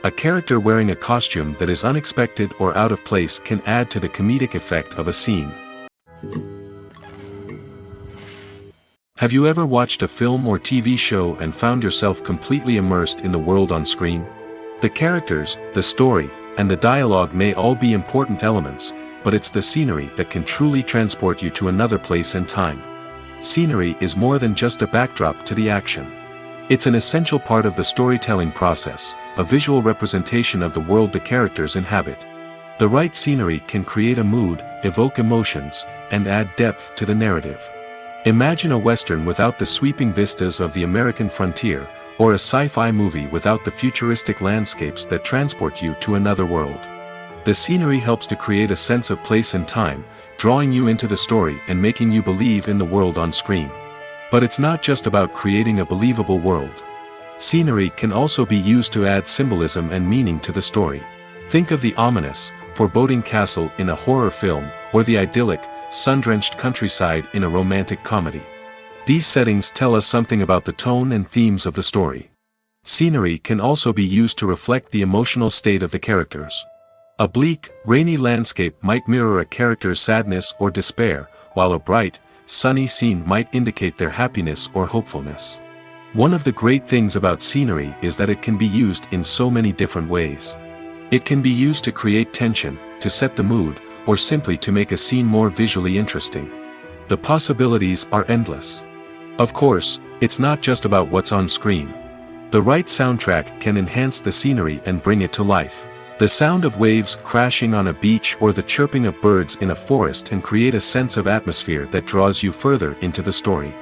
Speaker 1: A character wearing a costume that is unexpected or out of place can add to the comedic effect of a scene. Have you ever watched a film or TV show and found yourself completely immersed in the world on screen? The characters, the story, and the dialogue may all be important elements, but it's the scenery that can truly transport you to another place and time. Scenery is more than just a backdrop to the action. It's an essential part of the storytelling process, a visual representation of the world the characters inhabit. The right scenery can create a mood, evoke emotions, and add depth to the narrative. Imagine a Western without the sweeping vistas of the American frontier, or a sci-fi movie without the futuristic landscapes that transport you to another world. The scenery helps to create a sense of place and time, drawing you into the story and making you believe in the world on screen. But it's not just about creating a believable world. Scenery can also be used to add symbolism and meaning to the story. Think of the ominous, foreboding castle in a horror film, or the idyllic, sun-drenched countryside in a romantic comedy. These settings tell us something about the tone and themes of the story. Scenery can also be used to reflect the emotional state of the characters. A bleak, rainy landscape might mirror a character's sadness or despair, while a bright, sunny scene might indicate their happiness or hopefulness. One of the great things about scenery is that it can be used in so many different ways. It can be used to create tension, to set the mood, or simply to make a scene more visually interesting. The possibilities are endless. Of course, it's not just about what's on screen. The right soundtrack can enhance the scenery and bring it to life. The sound of waves crashing on a beach or the chirping of birds in a forest can create a sense of atmosphere that draws you further into the story.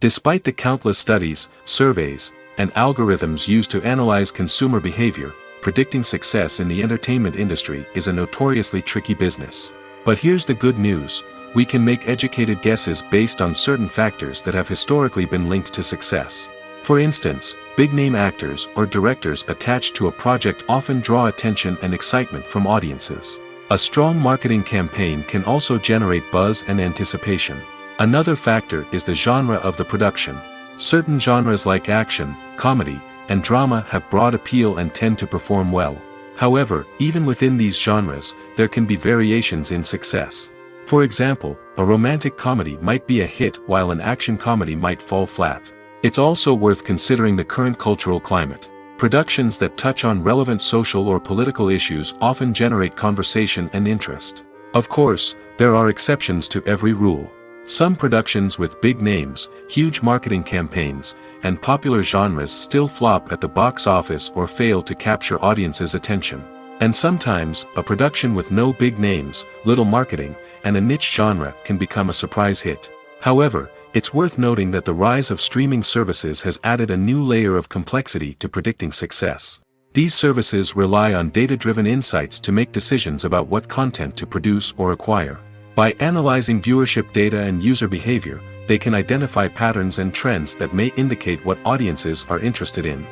Speaker 1: Despite the countless studies, surveys, and algorithms used to analyze consumer behavior, predicting success in the entertainment industry is a notoriously tricky business. But here's the good news: we can make educated guesses based on certain factors that have historically been linked to success. For instance, big-name actors or directors attached to a project often draw attention and excitement from audiences. A strong marketing campaign can also generate buzz and anticipation. Another factor is the genre of the production. Certain genres like action, comedy, and drama have broad appeal and tend to perform well. However, even within these genres, there can be variations in success. For example, a romantic comedy might be a hit while an action comedy might fall flat. It's also worth considering the current cultural climate. Productions that touch on relevant social or political issues often generate conversation and interest. Of course, there are exceptions to every rule. Some productions with big names, huge marketing campaigns, and popular genres still flop at the box office or fail to capture audiences' attention. And sometimes, a production with no big names, little marketing, and a niche genre can become a surprise hit. However, it's worth noting that the rise of streaming services has added a new layer of complexity to predicting success. These services rely on data-driven insights to make decisions about what content to produce or acquire. By analyzing viewership data and user behavior, they can identify patterns and trends that may indicate what audiences are interested in.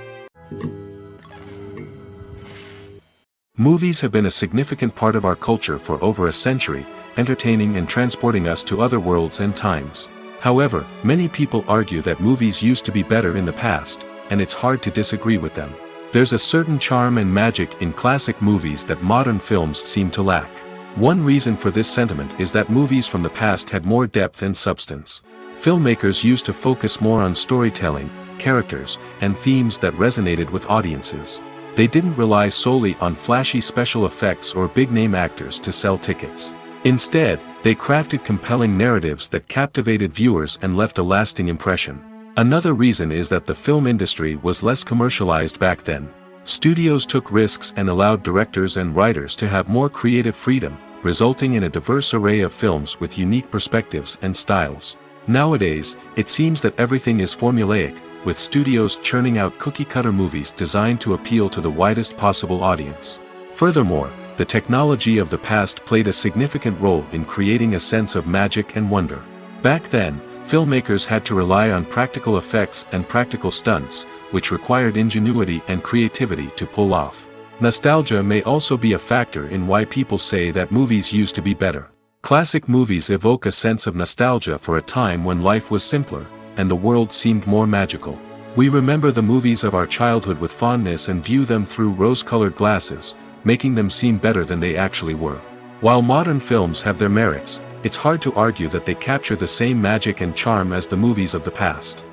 Speaker 1: Movies have been a significant part of our culture for over a century, entertaining and transporting us to other worlds and times. However, many people argue that movies used to be better in the past, and it's hard to disagree with them. There's a certain charm and magic in classic movies that modern films seem to lack. One reason for this sentiment is that movies from the past had more depth and substance. Filmmakers used to focus more on storytelling, characters, and themes that resonated with audiences. They didn't rely solely on flashy special effects or big-name actors to sell tickets. Instead, they crafted compelling narratives that captivated viewers and left a lasting impression. Another reason is that the film industry was less commercialized back then. Studios took risks and allowed directors and writers to have more creative freedom, resulting in a diverse array of films with unique perspectives and styles. Nowadays, it seems that everything is formulaic, with studios churning out cookie-cutter movies designed to appeal to the widest possible audience. Furthermore, the technology of the past played a significant role in creating a sense of magic and wonder. Back then, filmmakers had to rely on practical effects and practical stunts, which required ingenuity and creativity to pull off. Nostalgia may also be a factor in why people say that movies used to be better. Classic movies evoke a sense of nostalgia for a time when life was simpler, and the world seemed more magical. We remember the movies of our childhood with fondness and view them through rose-colored glasses, making them seem better than they actually were. While modern films have their merits, it's hard to argue that they capture the same magic and charm as the movies of the past.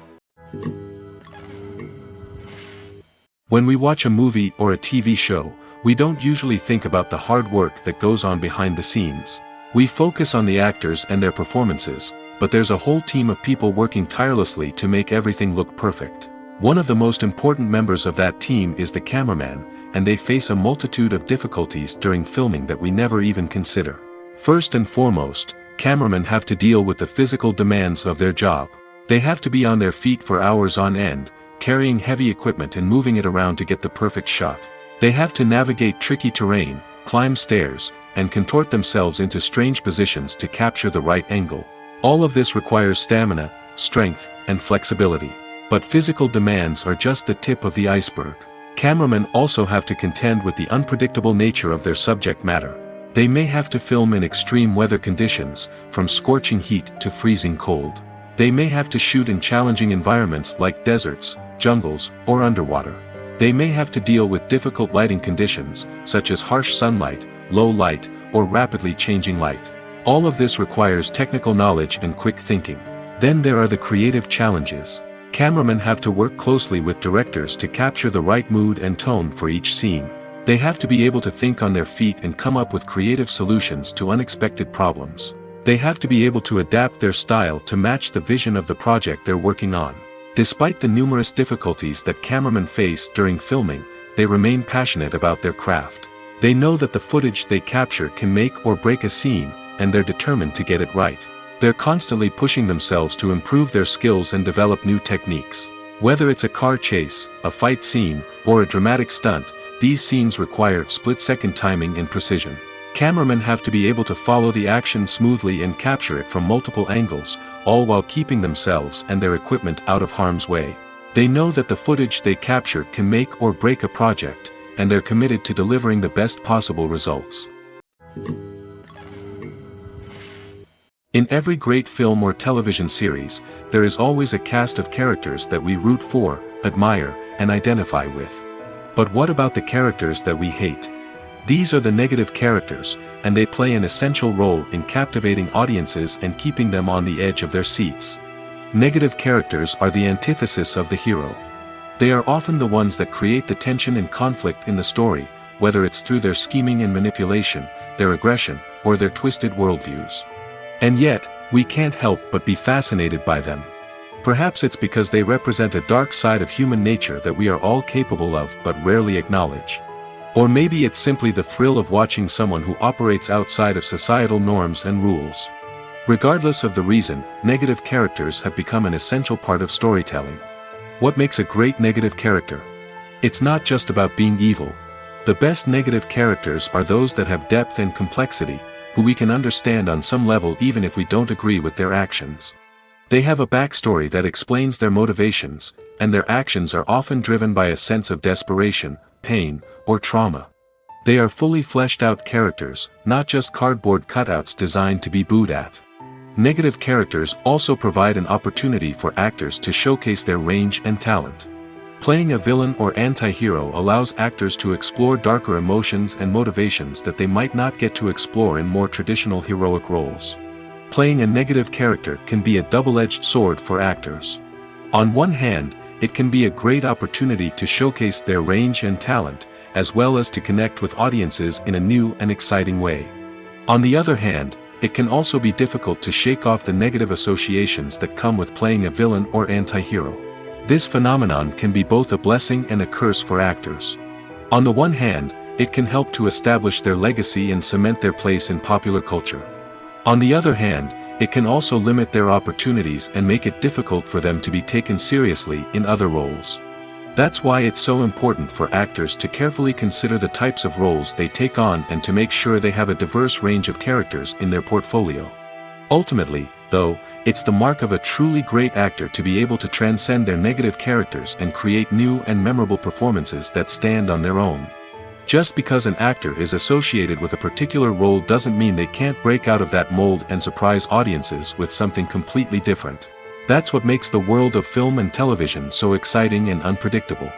Speaker 1: When we watch a movie or a TV show, we don't usually think about the hard work that goes on behind the scenes. We focus on the actors and their performances, but there's a whole team of people working tirelessly to make everything look perfect. One of the most important members of that team is the cameraman, and they face a multitude of difficulties during filming that we never even consider. First and foremost, cameramen have to deal with the physical demands of their job. They have to be on their feet for hours on end, carrying heavy equipment and moving it around to get the perfect shot. They have to navigate tricky terrain, climb stairs, and contort themselves into strange positions to capture the right angle. All of this requires stamina, strength, and flexibility. But physical demands are just the tip of the iceberg. Cameramen also have to contend with the unpredictable nature of their subject matter. They may have to film in extreme weather conditions, from scorching heat to freezing cold. They may have to shoot in challenging environments like deserts, jungles, or underwater. They may have to deal with difficult lighting conditions, such as harsh sunlight, low light, or rapidly changing light. All of this requires technical knowledge and quick thinking. Then there are the creative challenges. Cameramen have to work closely with directors to capture the right mood and tone for each scene. They have to be able to think on their feet and come up with creative solutions to unexpected problems. They have to be able to adapt their style to match the vision of the project they're working on. Despite the numerous difficulties that cameramen face during filming, they remain passionate about their craft. They know that the footage they capture can make or break a scene, and they're determined to get it right. They're constantly pushing themselves to improve their skills and develop new techniques. Whether it's a car chase, a fight scene, or a dramatic stunt, these scenes require split-second timing and precision. Cameramen have to be able to follow the action smoothly and capture it from multiple angles, all while keeping themselves and their equipment out of harm's way. They know that the footage they capture can make or break a project, and they're committed to delivering the best possible results. In every great film or television series, there is always a cast of characters that we root for, admire, and identify with. But what about the characters that we hate? These are the negative characters, and they play an essential role in captivating audiences and keeping them on the edge of their seats. Negative characters are the antithesis of the hero. They are often the ones that create the tension and conflict in the story, whether it's through their scheming and manipulation, their aggression, or their twisted worldviews. And yet, we can't help but be fascinated by them. Perhaps it's because they represent a dark side of human nature that we are all capable of but rarely acknowledge. Or maybe it's simply the thrill of watching someone who operates outside of societal norms and rules. Regardless of the reason, negative characters have become an essential part of storytelling. What makes a great negative character? It's not just about being evil. The best negative characters are those that have depth and complexity, who we can understand on some level even if we don't agree with their actions. They have a backstory that explains their motivations, and their actions are often driven by a sense of desperation, pain, or trauma. They are fully fleshed out characters, not just cardboard cutouts designed to be booed at. Negative characters also provide an opportunity for actors to showcase their range and talent. Playing a villain or anti-hero allows actors to explore darker emotions and motivations that they might not get to explore in more traditional heroic roles. Playing a negative character can be a double-edged sword for actors. On one hand, it can be a great opportunity to showcase their range and talent, as well as to connect with audiences in a new and exciting way. On the other hand, it can also be difficult to shake off the negative associations that come with playing a villain or anti-hero. This phenomenon can be both a blessing and a curse for actors. On the one hand, it can help to establish their legacy and cement their place in popular culture. On the other hand, it can also limit their opportunities and make it difficult for them to be taken seriously in other roles. That's why it's so important for actors to carefully consider the types of roles they take on and to make sure they have a diverse range of characters in their portfolio. Ultimately, though, it's the mark of a truly great actor to be able to transcend their negative characters and create new and memorable performances that stand on their own. Just because an actor is associated with a particular role doesn't mean they can't break out of that mold and surprise audiences with something completely different. That's what makes the world of film and television so exciting and unpredictable.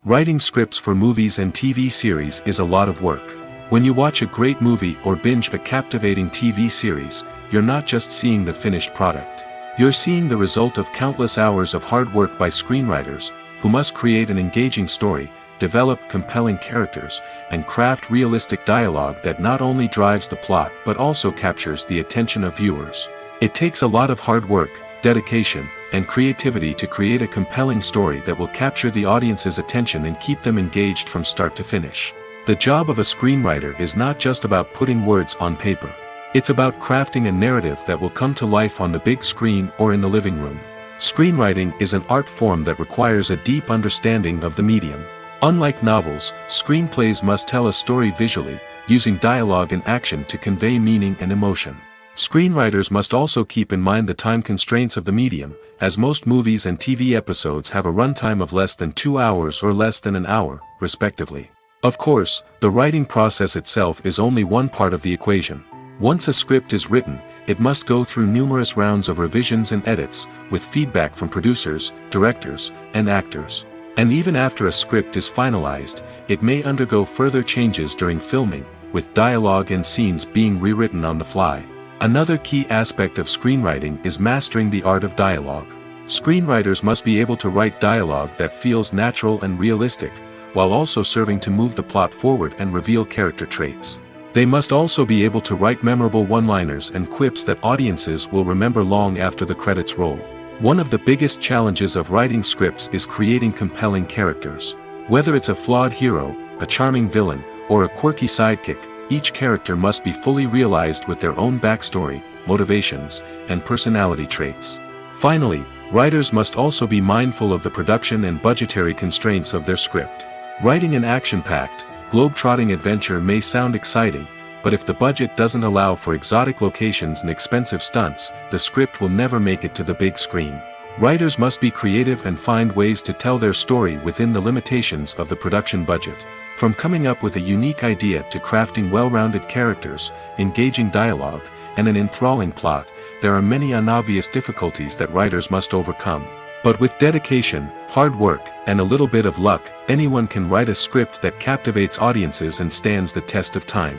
Speaker 1: Writing scripts for movies and TV series is a lot of work. When you watch a great movie or binge a captivating TV series, you're not just seeing the finished product. You're seeing the result of countless hours of hard work by screenwriters, who must create an engaging story, develop compelling characters, and craft realistic dialogue that not only drives the plot but also captures the attention of viewers. It takes a lot of hard work, dedication, and creativity to create a compelling story that will capture the audience's attention and keep them engaged from start to finish. The job of a screenwriter is not just about putting words on paper. It's about crafting a narrative that will come to life on the big screen or in the living room. Screenwriting is an art form that requires a deep understanding of the medium. Unlike novels, screenplays must tell a story visually, using dialogue and action to convey meaning and emotion. Screenwriters must also keep in mind the time constraints of the medium, as most movies and TV episodes have a runtime of less than 2 hours or less than an hour, respectively. Of course, the writing process itself is only one part of the equation. Once a script is written, it must go through numerous rounds of revisions and edits, with feedback from producers, directors, and actors. And even after a script is finalized, it may undergo further changes during filming, with dialogue and scenes being rewritten on the fly. Another key aspect of screenwriting is mastering the art of dialogue. Screenwriters must be able to write dialogue that feels natural and realistic, while also serving to move the plot forward and reveal character traits. They must also be able to write memorable one-liners and quips that audiences will remember long after the credits roll. One of the biggest challenges of writing scripts is creating compelling characters. Whether it's a flawed hero, a charming villain, or a quirky sidekick, each character must be fully realized with their own backstory, motivations, and personality traits. Finally, writers must also be mindful of the production and budgetary constraints of their script. Writing an action-packed, globe-trotting adventure may sound exciting, but if the budget doesn't allow for exotic locations and expensive stunts, the script will never make it to the big screen. Writers must be creative and find ways to tell their story within the limitations of the production budget. From coming up with a unique idea to crafting well-rounded characters, engaging dialogue, and an enthralling plot, there are many unobvious difficulties that writers must overcome. But with dedication, hard work, and a little bit of luck, anyone can write a script that captivates audiences and stands the test of time.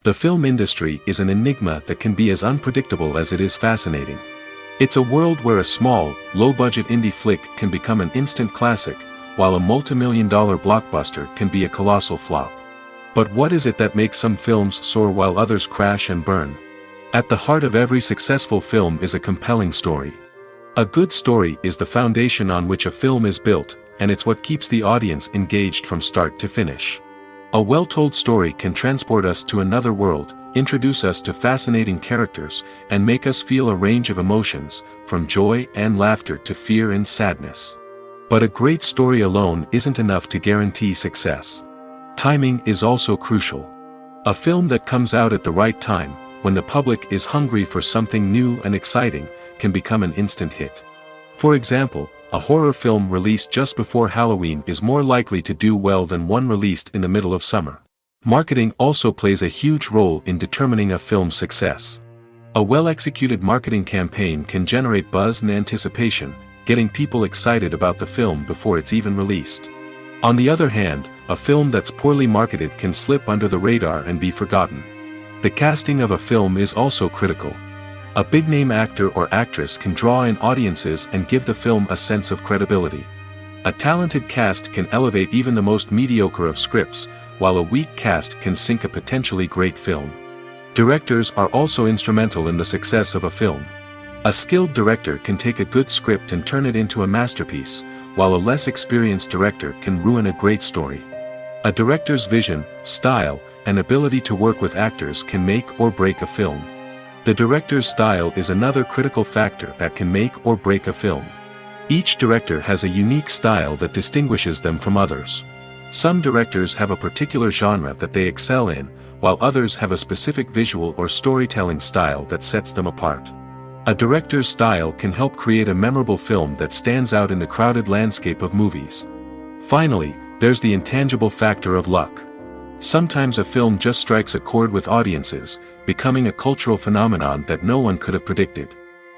Speaker 1: The film industry is an enigma that can be as unpredictable as it is fascinating. It's a world where a small, low-budget indie flick can become an instant classic, while a multi-million-dollar blockbuster can be a colossal flop. But what is it that makes some films soar while others crash and burn? At the heart of every successful film is a compelling story. A good story is the foundation on which a film is built, and it's what keeps the audience engaged from start to finish. A well-told story can transport us to another world, introduce us to fascinating characters, and make us feel a range of emotions, from joy and laughter to fear and sadness. But a great story alone isn't enough to guarantee success. Timing is also crucial. A film that comes out at the right time, when the public is hungry for something new and exciting, can become an instant hit. For example, a horror film released just before Halloween is more likely to do well than one released in the middle of summer. Marketing also plays a huge role in determining a film's success. A well-executed marketing campaign can generate buzz and anticipation, getting people excited about the film before it's even released. On the other hand, a film that's poorly marketed can slip under the radar and be forgotten. The casting of a film is also critical. A big-name actor or actress can draw in audiences and give the film a sense of credibility. A talented cast can elevate even the most mediocre of scripts, while a weak cast can sink a potentially great film. Directors are also instrumental in the success of a film. A skilled director can take a good script and turn it into a masterpiece, while a less experienced director can ruin a great story. A director's vision, style, and ability to work with actors can make or break a film. The director's style is another critical factor that can make or break a film. Each director has a unique style that distinguishes them from others. Some directors have a particular genre that they excel in, while others have a specific visual or storytelling style that sets them apart. A director's style can help create a memorable film that stands out in the crowded landscape of movies. Finally, there's the intangible factor of luck. Sometimes a film just strikes a chord with audiences, becoming a cultural phenomenon that no one could have predicted.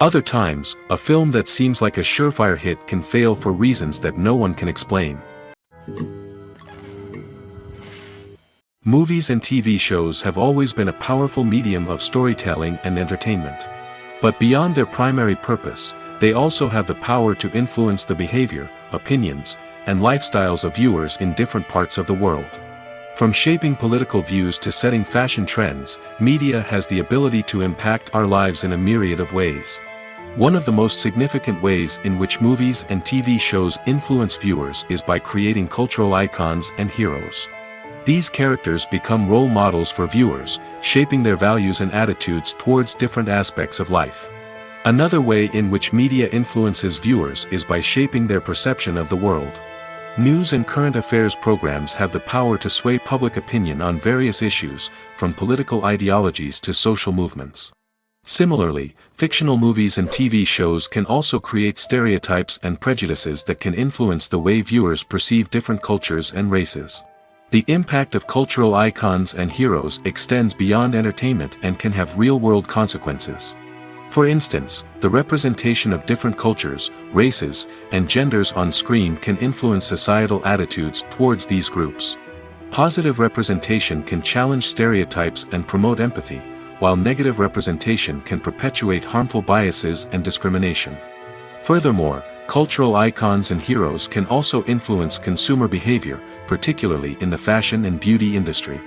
Speaker 1: Other times, a film that seems like a surefire hit can fail for reasons that no one can explain. Movies and TV shows have always been a powerful medium of storytelling and entertainment. But beyond their primary purpose, they also have the power to influence the behavior, opinions, and lifestyles of viewers in different parts of the world. From shaping political views to setting fashion trends, media has the ability to impact our lives in a myriad of ways. One of the most significant ways in which movies and TV shows influence viewers is by creating cultural icons and heroes. These characters become role models for viewers, shaping their values and attitudes towards different aspects of life. Another way in which media influences viewers is by shaping their perception of the world. News and current affairs programs have the power to sway public opinion on various issues, from political ideologies to social movements. Similarly, fictional movies and TV shows can also create stereotypes and prejudices that can influence the way viewers perceive different cultures and races. The impact of cultural icons and heroes extends beyond entertainment and can have real-world consequences. For instance, the representation of different cultures, races, and genders on screen can influence societal attitudes towards these groups. Positive representation can challenge stereotypes and promote empathy, while negative representation can perpetuate harmful biases and discrimination. Furthermore, cultural icons and heroes can also influence consumer behavior, particularly in the fashion and beauty industry.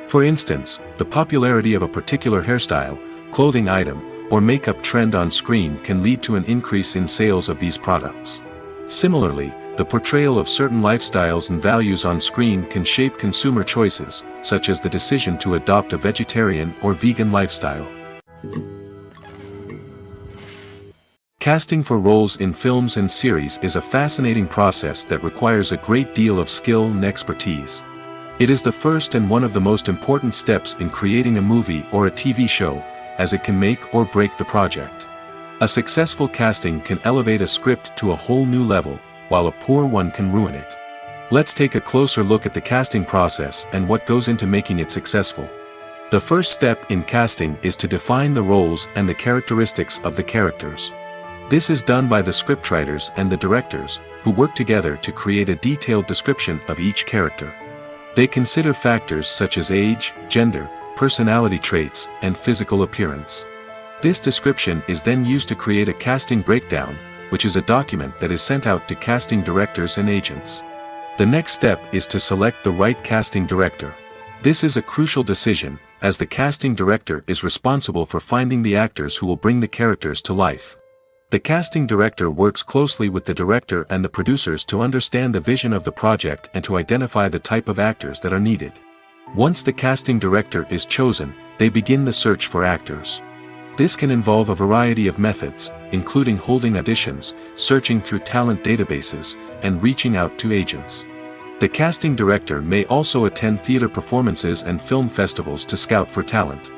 Speaker 1: For instance, the popularity of a particular hairstyle, clothing item, or makeup trend on screen can lead to an increase in sales of these products. Similarly, the portrayal of certain lifestyles and values on screen can shape consumer choices, such as the decision to adopt a vegetarian or vegan lifestyle. Casting for roles in films and series is a fascinating process that requires a great deal of skill and expertise. It is the first and one of the most important steps in creating a movie or a TV show, as it can make or break the project. A successful casting can elevate a script to a whole new level, while a poor one can ruin it. Let's take a closer look at the casting process and what goes into making it successful. The first step in casting is to define the roles and the characteristics of the characters. This is done by the scriptwriters and the directors, who work together to create a detailed description of each character. They consider factors such as age, gender, personality traits, and physical appearance. This description is then used to create a casting breakdown, which is a document that is sent out to casting directors and agents. The next step is to select the right casting director. This is a crucial decision, as the casting director is responsible for finding the actors who will bring the characters to life. The casting director works closely with the director and the producers to understand the vision of the project and to identify the type of actors that are needed. Once the casting director is chosen, they begin the search for actors. This can involve a variety of methods, including holding auditions, searching through talent databases, and reaching out to agents. The casting director may also attend theater performances and film festivals to scout for talent.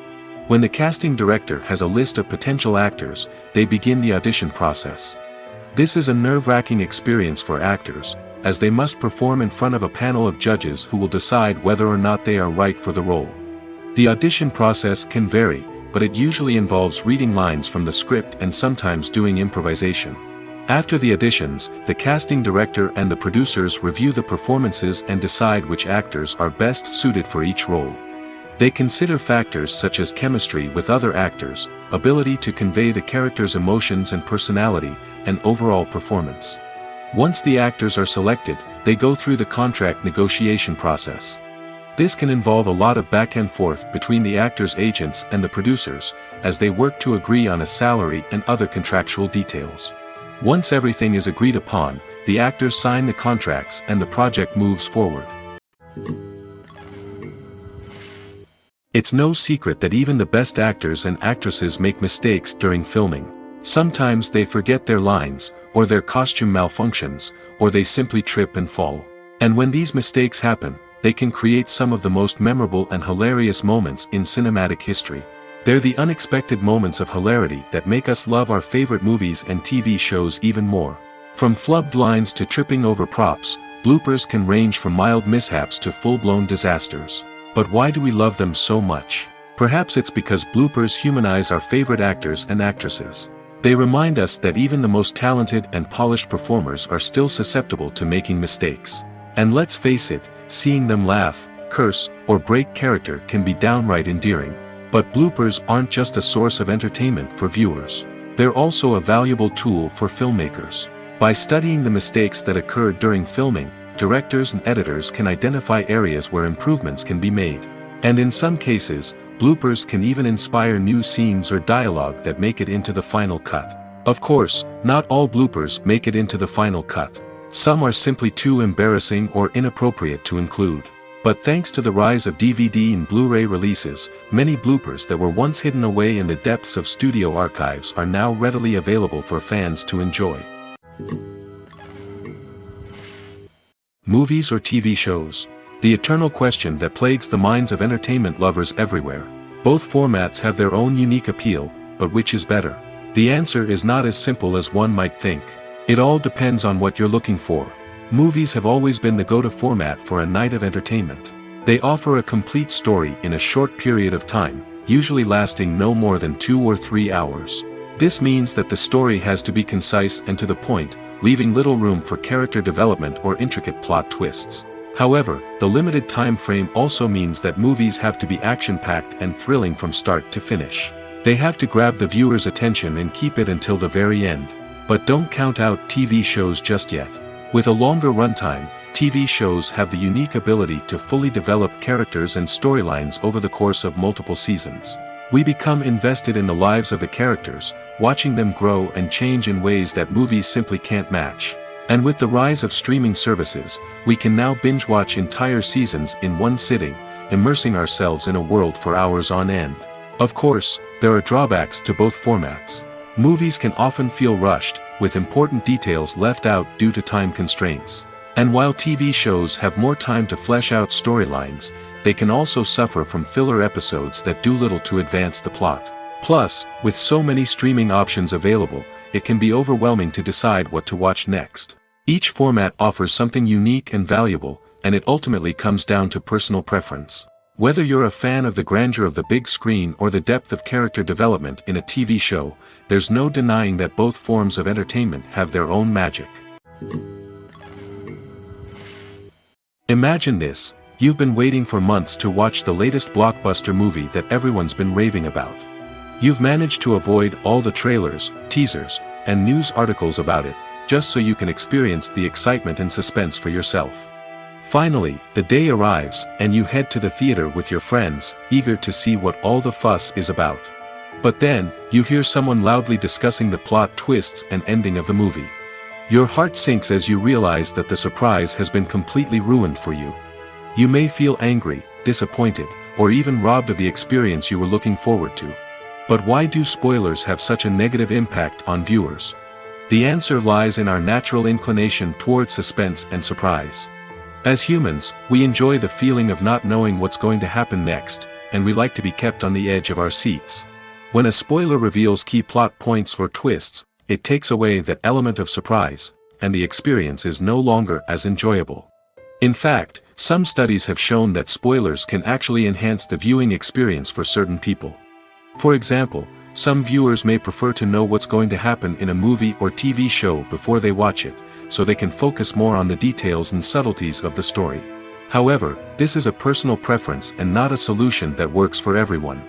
Speaker 1: When the casting director has a list of potential actors, they begin the audition process. This is a nerve-wracking experience for actors, as they must perform in front of a panel of judges who will decide whether or not they are right for the role. The audition process can vary, but it usually involves reading lines from the script and sometimes doing improvisation. After the auditions, the casting director and the producers review the performances and decide which actors are best suited for each role. They consider factors such as chemistry with other actors, ability to convey the character's emotions and personality, and overall performance. Once the actors are selected, they go through the contract negotiation process. This can involve a lot of back and forth between the actors' agents and the producers, as they work to agree on a salary and other contractual details. Once everything is agreed upon, the actors sign the contracts and the project moves forward. It's no secret that even the best actors and actresses make mistakes during filming. Sometimes they forget their lines, or their costume malfunctions, or they simply trip and fall. And when these mistakes happen, they can create some of the most memorable and hilarious moments in cinematic history. They're the unexpected moments of hilarity that make us love our favorite movies and TV shows even more. From flubbed lines to tripping over props, bloopers can range from mild mishaps to full-blown disasters. But why do we love them so much? Perhaps it's because bloopers humanize our favorite actors and actresses. They remind us that even the most talented and polished performers are still susceptible to making mistakes. And let's face it, seeing them laugh, curse, or break character can be downright endearing. But bloopers aren't just a source of entertainment for viewers. They're also a valuable tool for filmmakers. By studying the mistakes that occurred during filming, directors and editors can identify areas where improvements can be made. And in some cases, bloopers can even inspire new scenes or dialogue that make it into the final cut. Of course, not all bloopers make it into the final cut. Some are simply too embarrassing or inappropriate to include. But thanks to the rise of DVD and Blu-ray releases, many bloopers that were once hidden away in the depths of studio archives are now readily available for fans to enjoy. Movies or TV shows? The eternal question that plagues the minds of entertainment lovers everywhere. Both formats have their own unique appeal, but which is better? The answer is not as simple as one might think. It all depends on what you're looking for. Movies have always been the go-to format for a night of entertainment. They offer a complete story in a short period of time, usually lasting no more than 2 or 3 hours. This means that the story has to be concise and to the point, leaving little room for character development or intricate plot twists. However, the limited time frame also means that movies have to be action-packed and thrilling from start to finish. They have to grab the viewer's attention and keep it until the very end. But don't count out TV shows just yet. With a longer runtime, TV shows have the unique ability to fully develop characters and storylines over the course of multiple seasons. We become invested in the lives of the characters, watching them grow and change in ways that movies simply can't match. And with the rise of streaming services, we can now binge-watch entire seasons in one sitting, immersing ourselves in a world for hours on end. Of course, there are drawbacks to both formats. Movies can often feel rushed, with important details left out due to time constraints. And while TV shows have more time to flesh out storylines, they can also suffer from filler episodes that do little to advance the plot. Plus, with so many streaming options available, it can be overwhelming to decide what to watch next. Each format offers something unique and valuable, and it ultimately comes down to personal preference. Whether you're a fan of the grandeur of the big screen or the depth of character development in a TV show, there's no denying that both forms of entertainment have their own magic. Imagine this: you've been waiting for months to watch the latest blockbuster movie that everyone's been raving about. You've managed to avoid all the trailers, teasers, and news articles about it, just so you can experience the excitement and suspense for yourself. Finally, the day arrives, and you head to the theater with your friends, eager to see what all the fuss is about. But then, you hear someone loudly discussing the plot twists and ending of the movie. Your heart sinks as you realize that the surprise has been completely ruined for you. You may feel angry, disappointed, or even robbed of the experience you were looking forward to. But why do spoilers have such a negative impact on viewers? The answer lies in our natural inclination towards suspense and surprise. As humans, we enjoy the feeling of not knowing what's going to happen next, and we like to be kept on the edge of our seats. When a spoiler reveals key plot points or twists, it takes away that element of surprise, and the experience is no longer as enjoyable. In fact, some studies have shown that spoilers can actually enhance the viewing experience for certain people. For example, some viewers may prefer to know what's going to happen in a movie or TV show before they watch it, so they can focus more on the details and subtleties of the story. However, this is a personal preference and not a solution that works for everyone.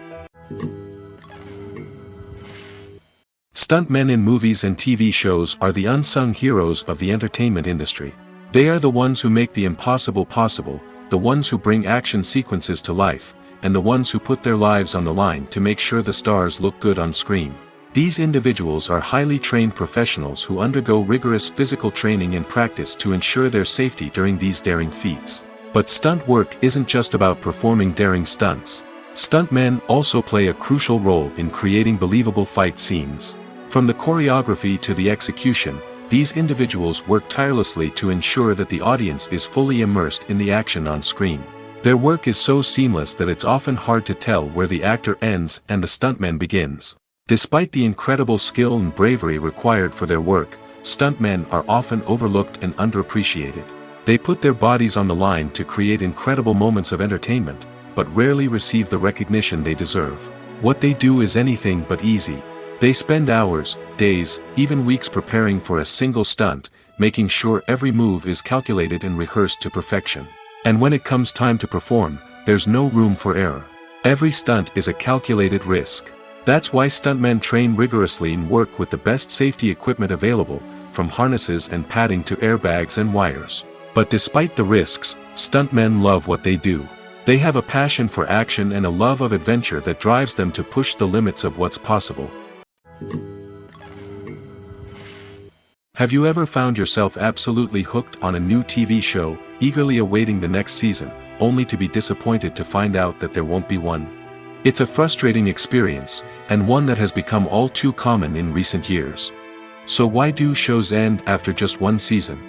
Speaker 1: Stuntmen in movies and TV shows are the unsung heroes of the entertainment industry. They are the ones who make the impossible possible, the ones who bring action sequences to life, and the ones who put their lives on the line to make sure the stars look good on screen. These individuals are highly trained professionals who undergo rigorous physical training and practice to ensure their safety during these daring feats. But stunt work isn't just about performing daring stunts. Stuntmen also play a crucial role in creating believable fight scenes. From the choreography to the execution, These individuals work tirelessly to ensure that the audience is fully immersed in the action on screen. Their work is so seamless that it's often hard to tell where the actor ends and the stuntman begins. Despite the incredible skill and bravery required for their work, stuntmen are often overlooked and underappreciated. They put their bodies on the line to create incredible moments of entertainment, but rarely receive the recognition they deserve. What they do is anything but easy. They spend hours, days, even weeks preparing for a single stunt, making sure every move is calculated and rehearsed to perfection. And when it comes time to perform, there's no room for error. Every stunt is a calculated risk. That's why stuntmen train rigorously and work with the best safety equipment available, from harnesses and padding to airbags and wires. But despite the risks, stuntmen love what they do. They have a passion for action and a love of adventure that drives them to push the limits of what's possible. Have you ever found yourself absolutely hooked on a new TV show, eagerly awaiting the next season, only to be disappointed to find out that there won't be one? It's a frustrating experience, and one that has become all too common in recent years. So why do shows end after just one season?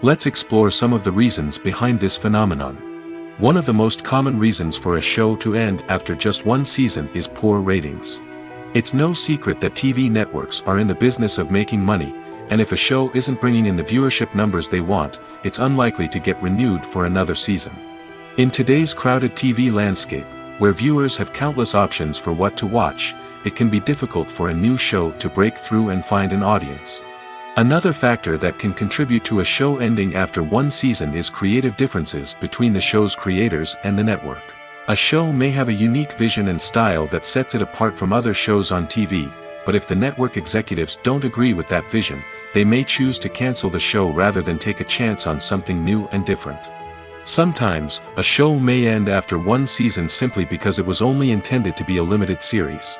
Speaker 1: Let's explore some of the reasons behind this phenomenon. One of the most common reasons for a show to end after just one season is poor ratings. It's no secret that TV networks are in the business of making money, and if a show isn't bringing in the viewership numbers they want, it's unlikely to get renewed for another season. In today's crowded TV landscape, where viewers have countless options for what to watch, it can be difficult for a new show to break through and find an audience. Another factor that can contribute to a show ending after one season is creative differences between the show's creators and the network. A show may have a unique vision and style that sets it apart from other shows on TV, but if the network executives don't agree with that vision, they may choose to cancel the show rather than take a chance on something new and different. Sometimes, a show may end after one season simply because it was only intended to be a limited series.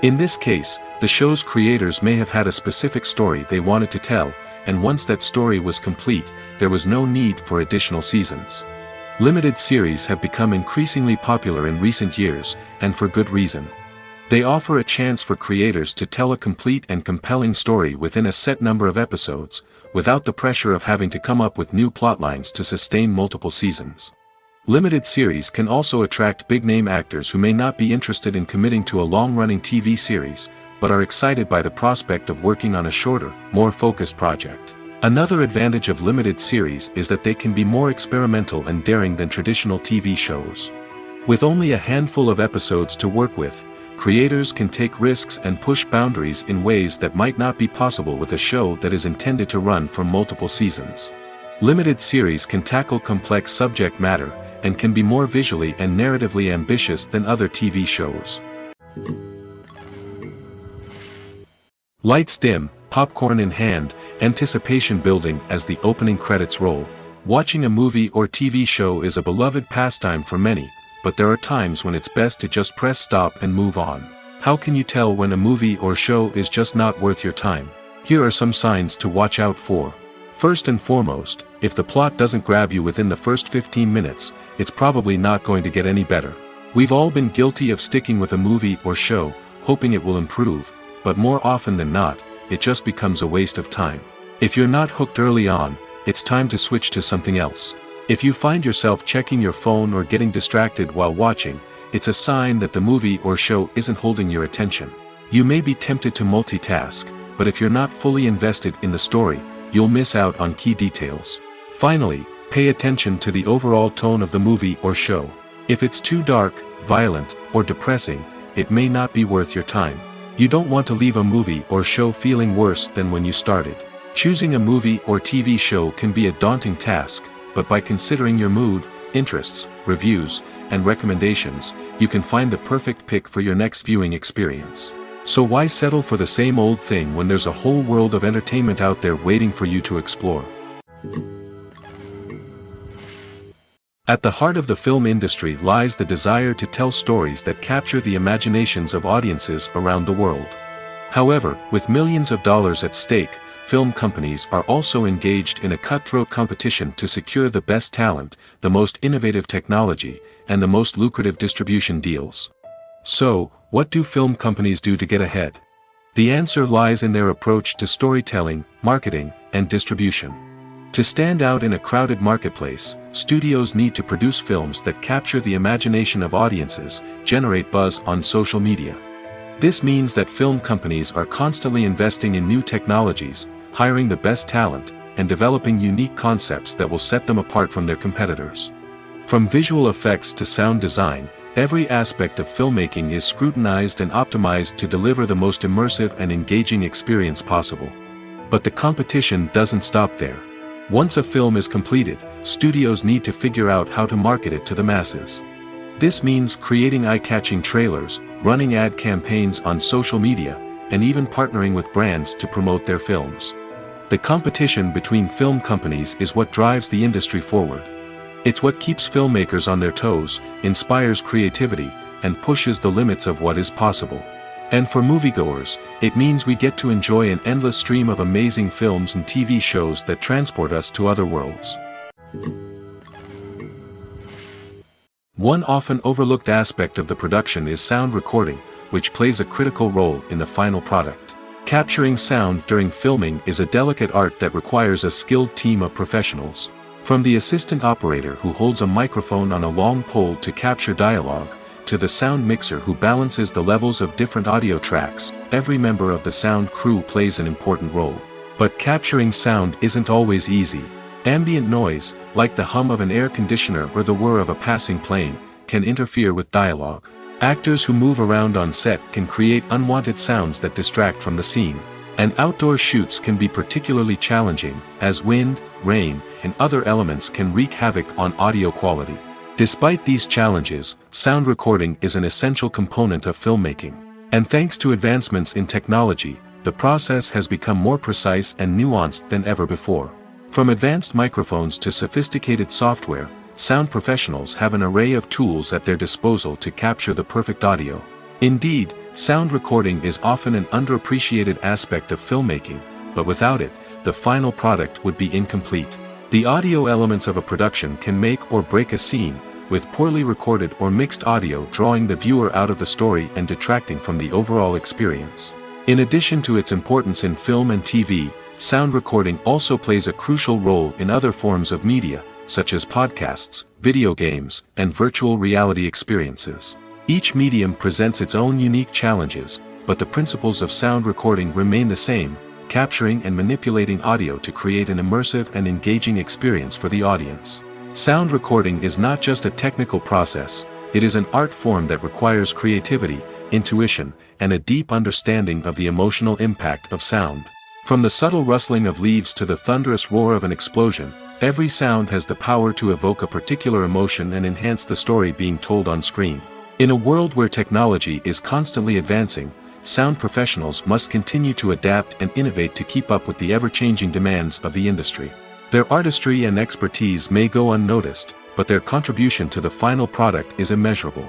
Speaker 1: In this case, the show's creators may have had a specific story they wanted to tell, and once that story was complete, there was no need for additional seasons. Limited series have become increasingly popular in recent years, and for good reason. They offer a chance for creators to tell a complete and compelling story within a set number of episodes, without the pressure of having to come up with new plotlines to sustain multiple seasons. Limited series can also attract big-name actors who may not be interested in committing to a long-running TV series, but are excited by the prospect of working on a shorter, more focused project. Another advantage of limited series is that they can be more experimental and daring than traditional TV shows. With only a handful of episodes to work with, creators can take risks and push boundaries in ways that might not be possible with a show that is intended to run for multiple seasons. Limited series can tackle complex subject matter, and can be more visually and narratively ambitious than other TV shows. Lights dim, popcorn in hand, anticipation building as the opening credits roll. Watching a movie or TV show is a beloved pastime for many, but there are times when it's best to just press stop and move on. How can you tell when a movie or show is just not worth your time? Here are some signs to watch out for. First and foremost, if the plot doesn't grab you within the first 15 minutes, it's probably not going to get any better. We've all been guilty of sticking with a movie or show, hoping it will improve, but more often than not, it just becomes a waste of time. If you're not hooked early on, it's time to switch to something else. If you find yourself checking your phone or getting distracted while watching, it's a sign that the movie or show isn't holding your attention. You may be tempted to multitask, but if you're not fully invested in the story, you'll miss out on key details. Finally, pay attention to the overall tone of the movie or show. If it's too dark, violent, or depressing, it may not be worth your time. You don't want to leave a movie or show feeling worse than when you started. Choosing a movie or TV show can be a daunting task, but by considering your mood, interests, reviews, and recommendations, you can find the perfect pick for your next viewing experience. So why settle for the same old thing when there's a whole world of entertainment out there waiting for you to explore? At the heart of the film industry lies the desire to tell stories that capture the imaginations of audiences around the world. However, with millions of dollars at stake, film companies are also engaged in a cutthroat competition to secure the best talent, the most innovative technology, and the most lucrative distribution deals. So, what do film companies do to get ahead? The answer lies in their approach to storytelling, marketing, and distribution. To stand out in a crowded marketplace, studios need to produce films that capture the imagination of audiences, generate buzz on social media. This means that film companies are constantly investing in new technologies, hiring the best talent, and developing unique concepts that will set them apart from their competitors. From visual effects to sound design, every aspect of filmmaking is scrutinized and optimized to deliver the most immersive and engaging experience possible. But the competition doesn't stop there. Once a film is completed, studios need to figure out how to market it to the masses. This means creating eye-catching trailers, running ad campaigns on social media, and even partnering with brands to promote their films. The competition between film companies is what drives the industry forward. It's what keeps filmmakers on their toes, inspires creativity, and pushes the limits of what is possible. And for moviegoers, it means we get to enjoy an endless stream of amazing films and TV shows that transport us to other worlds. One often overlooked aspect of the production is sound recording, which plays a critical role in the final product. Capturing sound during filming is a delicate art that requires a skilled team of professionals. From the assistant operator who holds a microphone on a long pole to capture dialogue, to the sound mixer who balances the levels of different audio tracks, every member of the sound crew plays an important role. But capturing sound isn't always easy. Ambient noise, like the hum of an air conditioner or the whir of a passing plane, can interfere with dialogue. Actors who move around on set can create unwanted sounds that distract from the scene. And outdoor shoots can be particularly challenging, as wind, rain, and other elements can wreak havoc on audio quality. Despite these challenges, sound recording is an essential component of filmmaking. And thanks to advancements in technology, the process has become more precise and nuanced than ever before. From advanced microphones to sophisticated software, sound professionals have an array of tools at their disposal to capture the perfect audio. Indeed, sound recording is often an underappreciated aspect of filmmaking, but without it, the final product would be incomplete. The audio elements of a production can make or break a scene, with poorly recorded or mixed audio drawing the viewer out of the story and detracting from the overall experience. In addition to its importance in film and TV, sound recording also plays a crucial role in other forms of media, such as podcasts, video games, and virtual reality experiences. Each medium presents its own unique challenges, but the principles of sound recording remain the same: capturing and manipulating audio to create an immersive and engaging experience for the audience. Sound recording is not just a technical process, it is an art form that requires creativity, intuition, and a deep understanding of the emotional impact of sound. From the subtle rustling of leaves to the thunderous roar of an explosion, every sound has the power to evoke a particular emotion and enhance the story being told on screen. In a world where technology is constantly advancing, sound professionals must continue to adapt and innovate to keep up with the ever-changing demands of the industry. Their artistry and expertise may go unnoticed, but their contribution to the final product is immeasurable.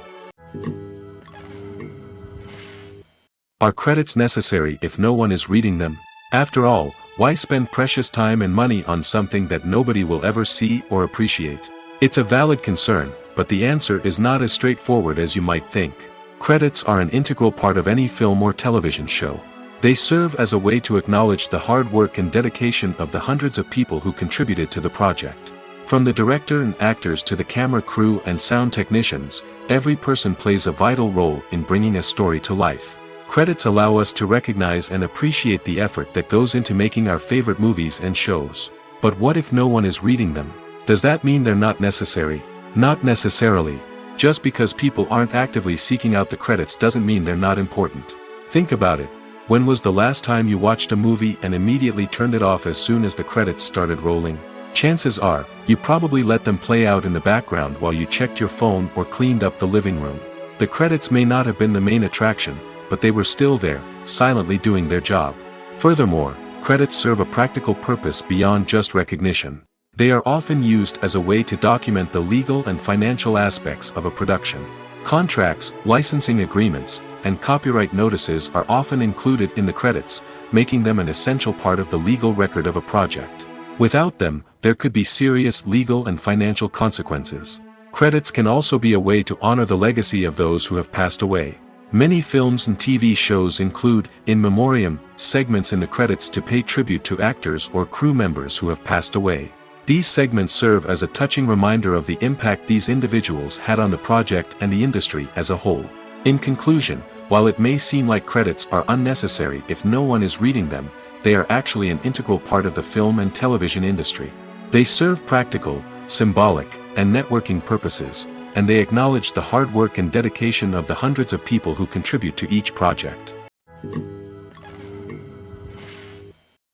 Speaker 1: Are credits necessary if no one is reading them? After all, why spend precious time and money on something that nobody will ever see or appreciate? It's a valid concern, but the answer is not as straightforward as you might think. Credits are an integral part of any film or television show. They serve as a way to acknowledge the hard work and dedication of the hundreds of people who contributed to the project. From the director and actors to the camera crew and sound technicians, every person plays a vital role in bringing a story to life. Credits allow us to recognize and appreciate the effort that goes into making our favorite movies and shows. But what if no one is reading them? Does that mean they're not necessary? Not necessarily. Just because people aren't actively seeking out the credits doesn't mean they're not important. Think about it. When was the last time you watched a movie and immediately turned it off as soon as the credits started rolling? Chances are, you probably let them play out in the background while you checked your phone or cleaned up the living room. The credits may not have been the main attraction, but they were still there, silently doing their job. Furthermore, credits serve a practical purpose beyond just recognition. They are often used as a way to document the legal and financial aspects of a production. Contracts, licensing agreements, and copyright notices are often included in the credits, making them an essential part of the legal record of a project. Without them, there could be serious legal and financial consequences. Credits can also be a way to honor the legacy of those who have passed away. Many films and TV shows include, in memoriam, segments in the credits to pay tribute to actors or crew members who have passed away. These segments serve as a touching reminder of the impact these individuals had on the project and the industry as a whole. In conclusion, while it may seem like credits are unnecessary if no one is reading them, they are actually an integral part of the film and television industry. They serve practical, symbolic, and networking purposes, and they acknowledge the hard work and dedication of the hundreds of people who contribute to each project.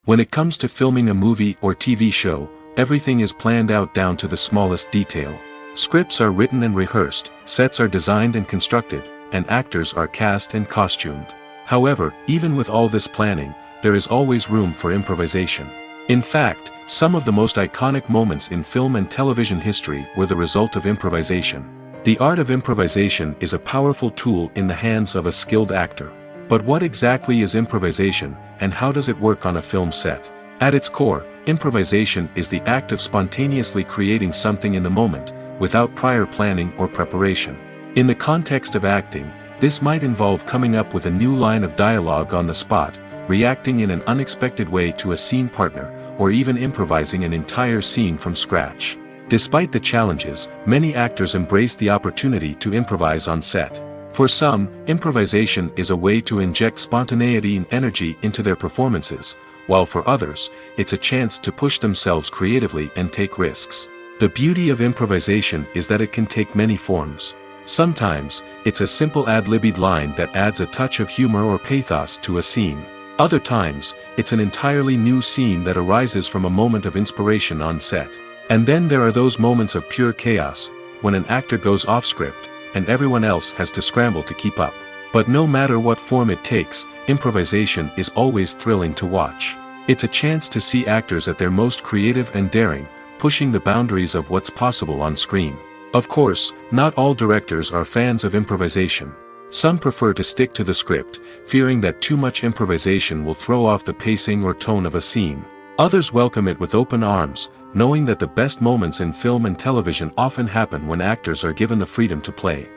Speaker 1: When it comes to filming a movie or TV show, everything is planned out down to the smallest detail. Scripts are written and rehearsed, sets are designed and constructed, and actors are cast and costumed. However, even with all this planning, there is always room for improvisation. In fact, some of the most iconic moments in film and television history were the result of improvisation. The art of improvisation is a powerful tool in the hands of a skilled actor. But what exactly is improvisation, and how does it work on a film set? At its core, improvisation is the act of spontaneously creating something in the moment, without prior planning or preparation. In the context of acting, this might involve coming up with a new line of dialogue on the spot, reacting in an unexpected way to a scene partner, or even improvising an entire scene from scratch. Despite the challenges, many actors embrace the opportunity to improvise on set. For some, improvisation is a way to inject spontaneity and energy into their performances, while for others, it's a chance to push themselves creatively and take risks. The beauty of improvisation is that it can take many forms. Sometimes, it's a simple ad-libbed line that adds a touch of humor or pathos to a scene. Other times, it's an entirely new scene that arises from a moment of inspiration on set. And then there are those moments of pure chaos, when an actor goes off script, and everyone else has to scramble to keep up. But no matter what form it takes, improvisation is always thrilling to watch. It's a chance to see actors at their most creative and daring, pushing the boundaries of what's possible on screen. Of course, not all directors are fans of improvisation. Some prefer to stick to the script, fearing that too much improvisation will throw off the pacing or tone of a scene. Others welcome it with open arms, knowing that the best moments in film and television often happen when actors are given the freedom to play.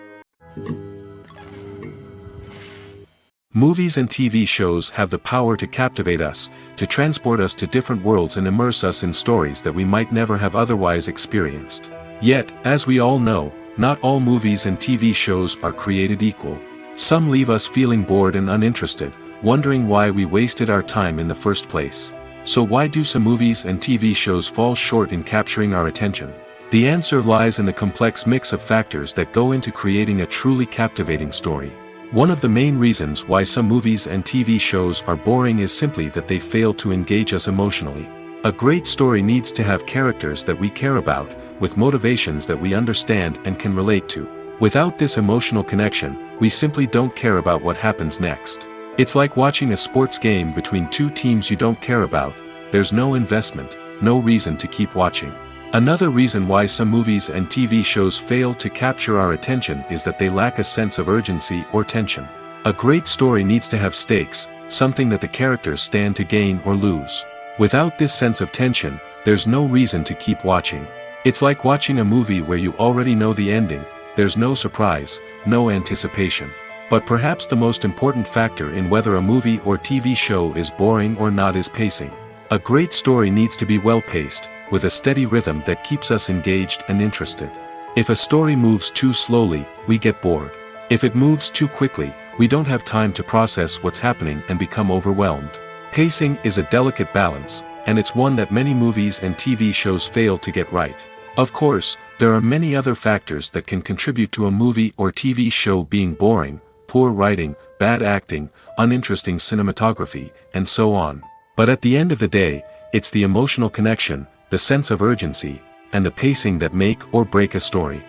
Speaker 1: Movies and TV shows have the power to captivate us, to transport us to different worlds and immerse us in stories that we might never have otherwise experienced. Yet, as we all know, not all movies and TV shows are created equal. Some leave us feeling bored and uninterested, wondering why we wasted our time in the first place. So why do some movies and TV shows fall short in capturing our attention? The answer lies in the complex mix of factors that go into creating a truly captivating story. One of the main reasons why some movies and TV shows are boring is simply that they fail to engage us emotionally. A great story needs to have characters that we care about, with motivations that we understand and can relate to. Without this emotional connection, we simply don't care about what happens next. It's like watching a sports game between two teams you don't care about. There's no investment, no reason to keep watching. Another reason why some movies and TV shows fail to capture our attention is that they lack a sense of urgency or tension. A great story needs to have stakes, something that the characters stand to gain or lose. Without this sense of tension, there's no reason to keep watching. It's like watching a movie where you already know the ending. There's no surprise, no anticipation. But perhaps the most important factor in whether a movie or TV show is boring or not is pacing. A great story needs to be well-paced, with a steady rhythm that keeps us engaged and interested. If a story moves too slowly, we get bored. If it moves too quickly, we don't have time to process what's happening and become overwhelmed. Pacing is a delicate balance, and it's one that many movies and TV shows fail to get right. Of course, there are many other factors that can contribute to a movie or TV show being boring: poor writing, bad acting, uninteresting cinematography, and so on. But at the end of the day, it's the emotional connection, the sense of urgency, and the pacing that make or break a story.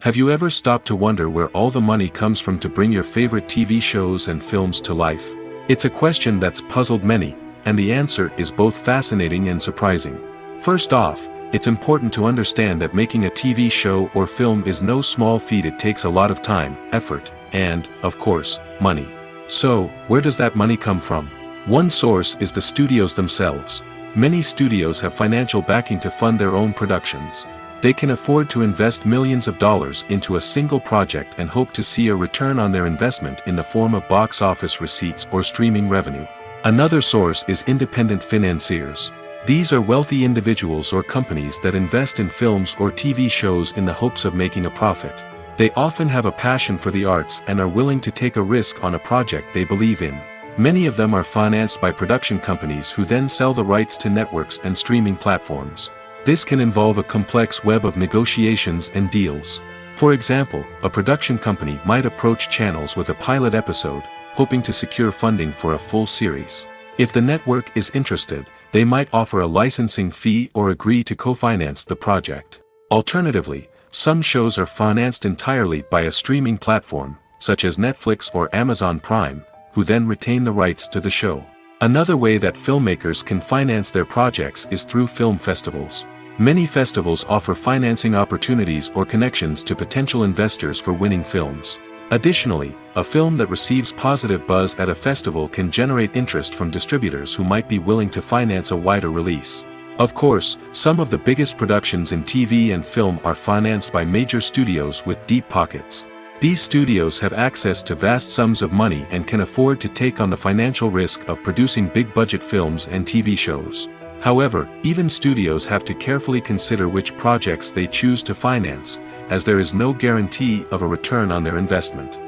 Speaker 1: Have you ever stopped to wonder where all the money comes from to bring your favorite TV shows and films to life? It's a question that's puzzled many, and the answer is both fascinating and surprising. First off, it's important to understand that making a TV show or film is no small feat. It takes a lot of time, effort, and, of course, money. So, where does that money come from? One source is the studios themselves. Many studios have financial backing to fund their own productions. They can afford to invest millions of dollars into a single project and hope to see a return on their investment in the form of box office receipts or streaming revenue. Another source is independent financiers. These are wealthy individuals or companies that invest in films or TV shows in the hopes of making a profit. They often have a passion for the arts and are willing to take a risk on a project they believe in. Many of them are financed by production companies who then sell the rights to networks and streaming platforms. This can involve a complex web of negotiations and deals. For example, a production company might approach channels with a pilot episode, hoping to secure funding for a full series. If the network is interested, they might offer a licensing fee or agree to co-finance the project. Alternatively, some shows are financed entirely by a streaming platform, such as Netflix or Amazon Prime, who then retain the rights to the show. Another way that filmmakers can finance their projects is through film festivals. Many festivals offer financing opportunities or connections to potential investors for winning films. Additionally, a film that receives positive buzz at a festival can generate interest from distributors who might be willing to finance a wider release. Of course, some of the biggest productions in TV and film are financed by major studios with deep pockets. These studios have access to vast sums of money and can afford to take on the financial risk of producing big-budget films and TV shows. However, even studios have to carefully consider which projects they choose to finance, as there is no guarantee of a return on their investment.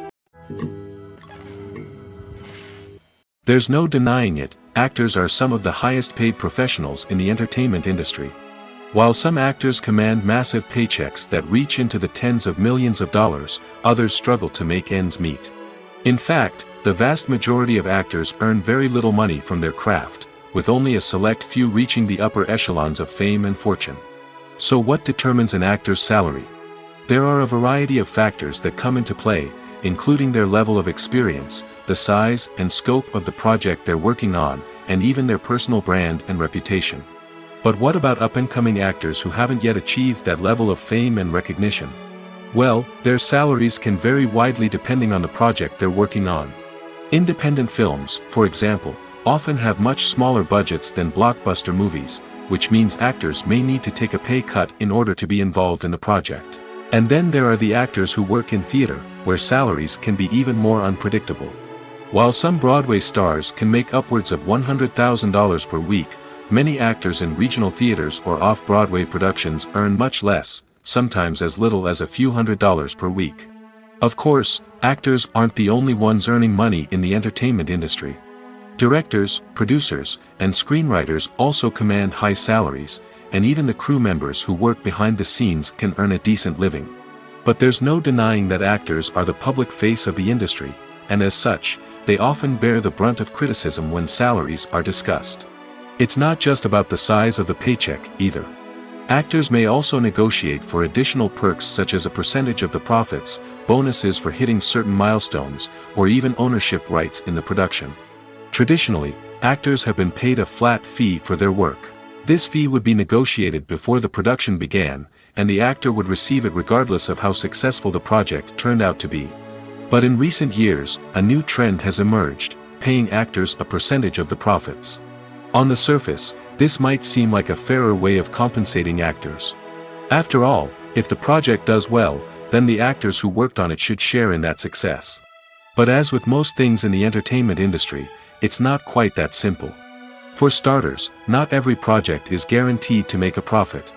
Speaker 1: There's no denying it, actors are some of the highest-paid professionals in the entertainment industry. While some actors command massive paychecks that reach into the tens of millions of dollars, others struggle to make ends meet. In fact, the vast majority of actors earn very little money from their craft, with only a select few reaching the upper echelons of fame and fortune. So what determines an actor's salary? There are a variety of factors that come into play, including their level of experience, the size and scope of the project they're working on, and even their personal brand and reputation. But what about up-and-coming actors who haven't yet achieved that level of fame and recognition? Well, their salaries can vary widely depending on the project they're working on. Independent films, for example, often have much smaller budgets than blockbuster movies, which means actors may need to take a pay cut in order to be involved in the project. And then there are the actors who work in theater, where salaries can be even more unpredictable. While some Broadway stars can make upwards of $100,000 per week, many actors in regional theaters or off-Broadway productions earn much less, sometimes as little as a few $100s per week. Of course, actors aren't the only ones earning money in the entertainment industry. Directors, producers, and screenwriters also command high salaries, and even the crew members who work behind the scenes can earn a decent living. But there's no denying that actors are the public face of the industry, and as such, they often bear the brunt of criticism when salaries are discussed. It's not just about the size of the paycheck, either. Actors may also negotiate for additional perks such as a percentage of the profits, bonuses for hitting certain milestones, or even ownership rights in the production. Traditionally, actors have been paid a flat fee for their work. This fee would be negotiated before the production began, and the actor would receive it regardless of how successful the project turned out to be. But in recent years, a new trend has emerged, paying actors a percentage of the profits. On the surface, this might seem like a fairer way of compensating actors. After all, if the project does well, then the actors who worked on it should share in that success. But as with most things in the entertainment industry, it's not quite that simple. For starters, not every project is guaranteed to make a profit.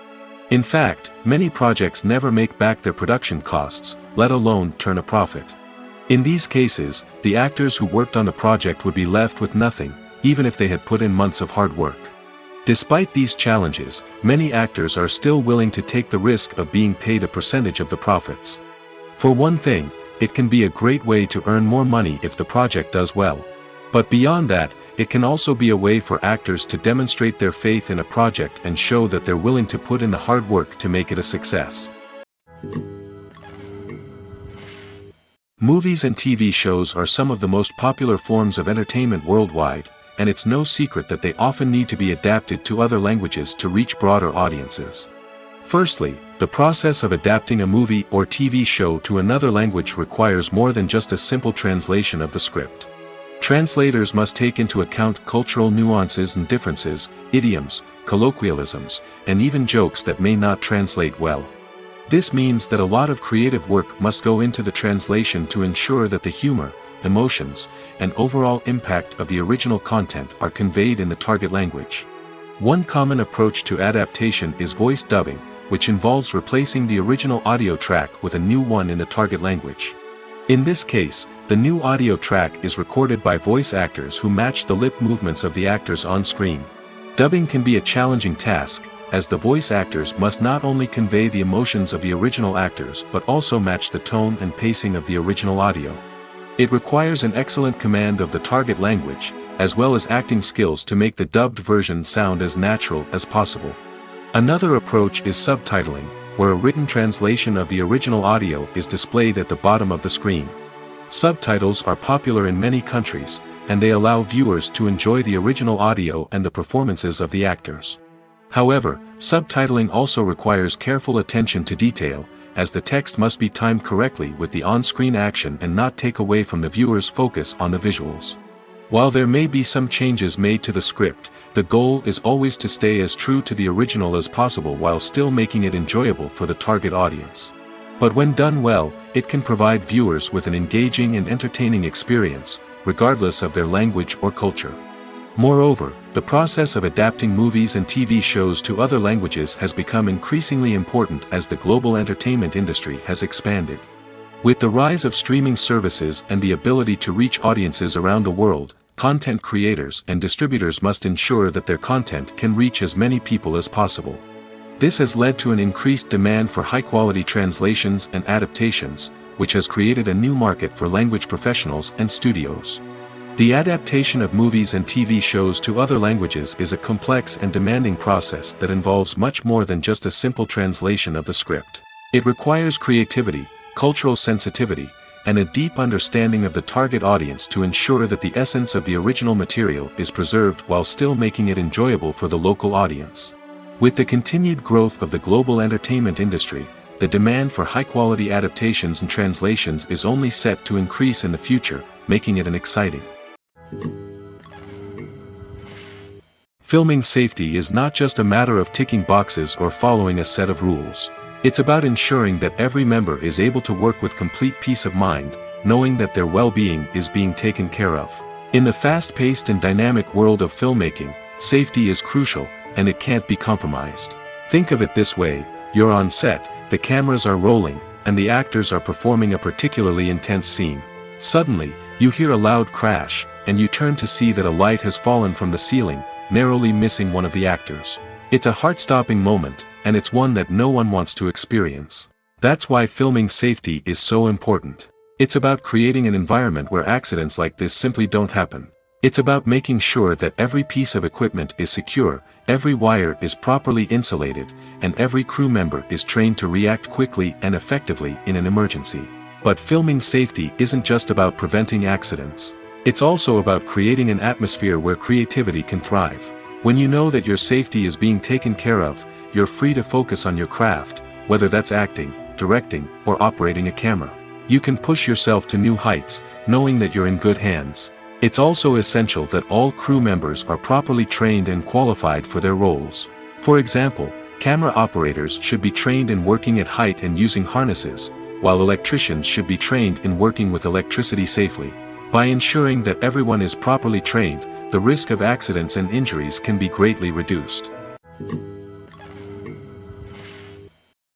Speaker 1: In fact, many projects never make back their production costs, let alone turn a profit. In these cases, the actors who worked on the project would be left with nothing, even if they had put in months of hard work. Despite these challenges, many actors are still willing to take the risk of being paid a percentage of the profits. For one thing, it can be a great way to earn more money if the project does well. But beyond that, it can also be a way for actors to demonstrate their faith in a project and show that they're willing to put in the hard work to make it a success. Movies and TV shows are some of the most popular forms of entertainment worldwide, and it's no secret that they often need to be adapted to other languages to reach broader audiences. Firstly, the process of adapting a movie or TV show to another language requires more than just a simple translation of the script. Translators must take into account cultural nuances and differences, idioms, colloquialisms, and even jokes that may not translate well. This means that a lot of creative work must go into the translation to ensure that the humor, emotions, and overall impact of the original content are conveyed in the target language. One common approach to adaptation is voice dubbing, which involves replacing the original audio track with a new one in the target language. In this case, the new audio track is recorded by voice actors who match the lip movements of the actors on screen. Dubbing can be a challenging task, as the voice actors must not only convey the emotions of the original actors but also match the tone and pacing of the original audio. It requires an excellent command of the target language, as well as acting skills to make the dubbed version sound as natural as possible. Another approach is subtitling, where a written translation of the original audio is displayed at the bottom of the screen. Subtitles are popular in many countries, and they allow viewers to enjoy the original audio and the performances of the actors. However, subtitling also requires careful attention to detail, as the text must be timed correctly with the on-screen action and not take away from the viewer's focus on the visuals. While there may be some changes made to the script, the goal is always to stay as true to the original as possible while still making it enjoyable for the target audience. But when done well, it can provide viewers with an engaging and entertaining experience, regardless of their language or culture. Moreover, the process of adapting movies and TV shows to other languages has become increasingly important as the global entertainment industry has expanded. With the rise of streaming services and the ability to reach audiences around the world, content creators and distributors must ensure that their content can reach as many people as possible. This has led to an increased demand for high-quality translations and adaptations, which has created a new market for language professionals and studios. The adaptation of movies and TV shows to other languages is a complex and demanding process that involves much more than just a simple translation of the script. It requires creativity, cultural sensitivity, and a deep understanding of the target audience to ensure that the essence of the original material is preserved while still making it enjoyable for the local audience. With the continued growth of the global entertainment industry, the demand for high-quality adaptations and translations is only set to increase in the future, making it an exciting. Filming safety is not just a matter of ticking boxes or following a set of rules. It's about ensuring that every member is able to work with complete peace of mind, knowing that their well-being is being taken care of. In the fast-paced and dynamic world of filmmaking, safety is crucial, and it can't be compromised. Think of it this way: you're on set, the cameras are rolling, and the actors are performing a particularly intense scene. Suddenly, you hear a loud crash, and you turn to see that a light has fallen from the ceiling, narrowly missing one of the actors. It's a heart-stopping moment, and it's one that no one wants to experience. That's why filming safety is so important. It's about creating an environment where accidents like this simply don't happen. It's about making sure that every piece of equipment is secure, every wire is properly insulated, and every crew member is trained to react quickly and effectively in an emergency. But filming safety isn't just about preventing accidents. It's also about creating an atmosphere where creativity can thrive. When you know that your safety is being taken care of, you're free to focus on your craft, whether that's acting, directing, or operating a camera. You can push yourself to new heights, knowing that you're in good hands. It's also essential that all crew members are properly trained and qualified for their roles. For example, camera operators should be trained in working at height and using harnesses, while electricians should be trained in working with electricity safely. By ensuring that everyone is properly trained, the risk of accidents and injuries can be greatly reduced.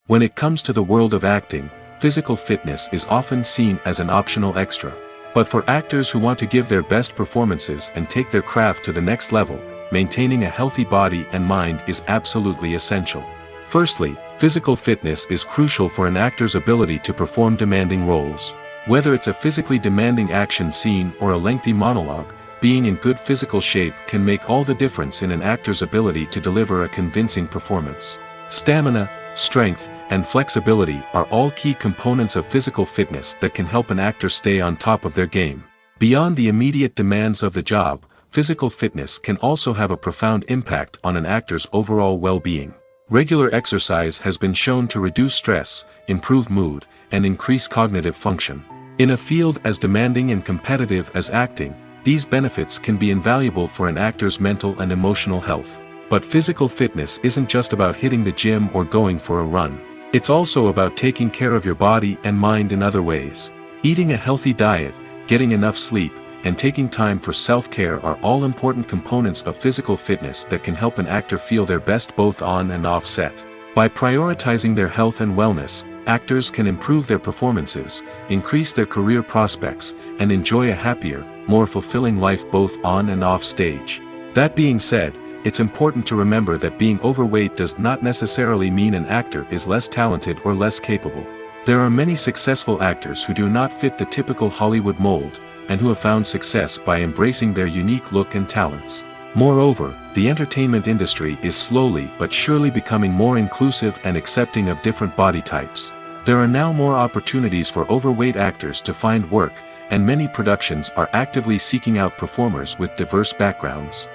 Speaker 1: When it comes to the world of acting, physical fitness is often seen as an optional extra. But for actors who want to give their best performances and take their craft to the next level, maintaining a healthy body and mind is absolutely essential. Firstly, physical fitness is crucial for an actor's ability to perform demanding roles. Whether it's a physically demanding action scene or a lengthy monologue, being in good physical shape can make all the difference in an actor's ability to deliver a convincing performance. Stamina, strength, and flexibility are all key components of physical fitness that can help an actor stay on top of their game. Beyond the immediate demands of the job, physical fitness can also have a profound impact on an actor's overall well-being. Regular exercise has been shown to reduce stress, improve mood, and increase cognitive function. In a field as demanding and competitive as acting, these benefits can be invaluable for an actor's mental and emotional health. But physical fitness isn't just about hitting the gym or going for a run. It's also about taking care of your body and mind in other ways. Eating a healthy diet, getting enough sleep, and taking time for self-care are all important components of physical fitness that can help an actor feel their best both on and off set. By prioritizing their health and wellness, actors can improve their performances, increase their career prospects, and enjoy a happier, more fulfilling life both on and off stage. That being said, it's important to remember that being overweight does not necessarily mean an actor is less talented or less capable. There are many successful actors who do not fit the typical Hollywood mold, and who have found success by embracing their unique look and talents. Moreover, the entertainment industry is slowly but surely becoming more inclusive and accepting of different body types. There are now more opportunities for overweight actors to find work, and many productions are actively seeking out performers with diverse backgrounds.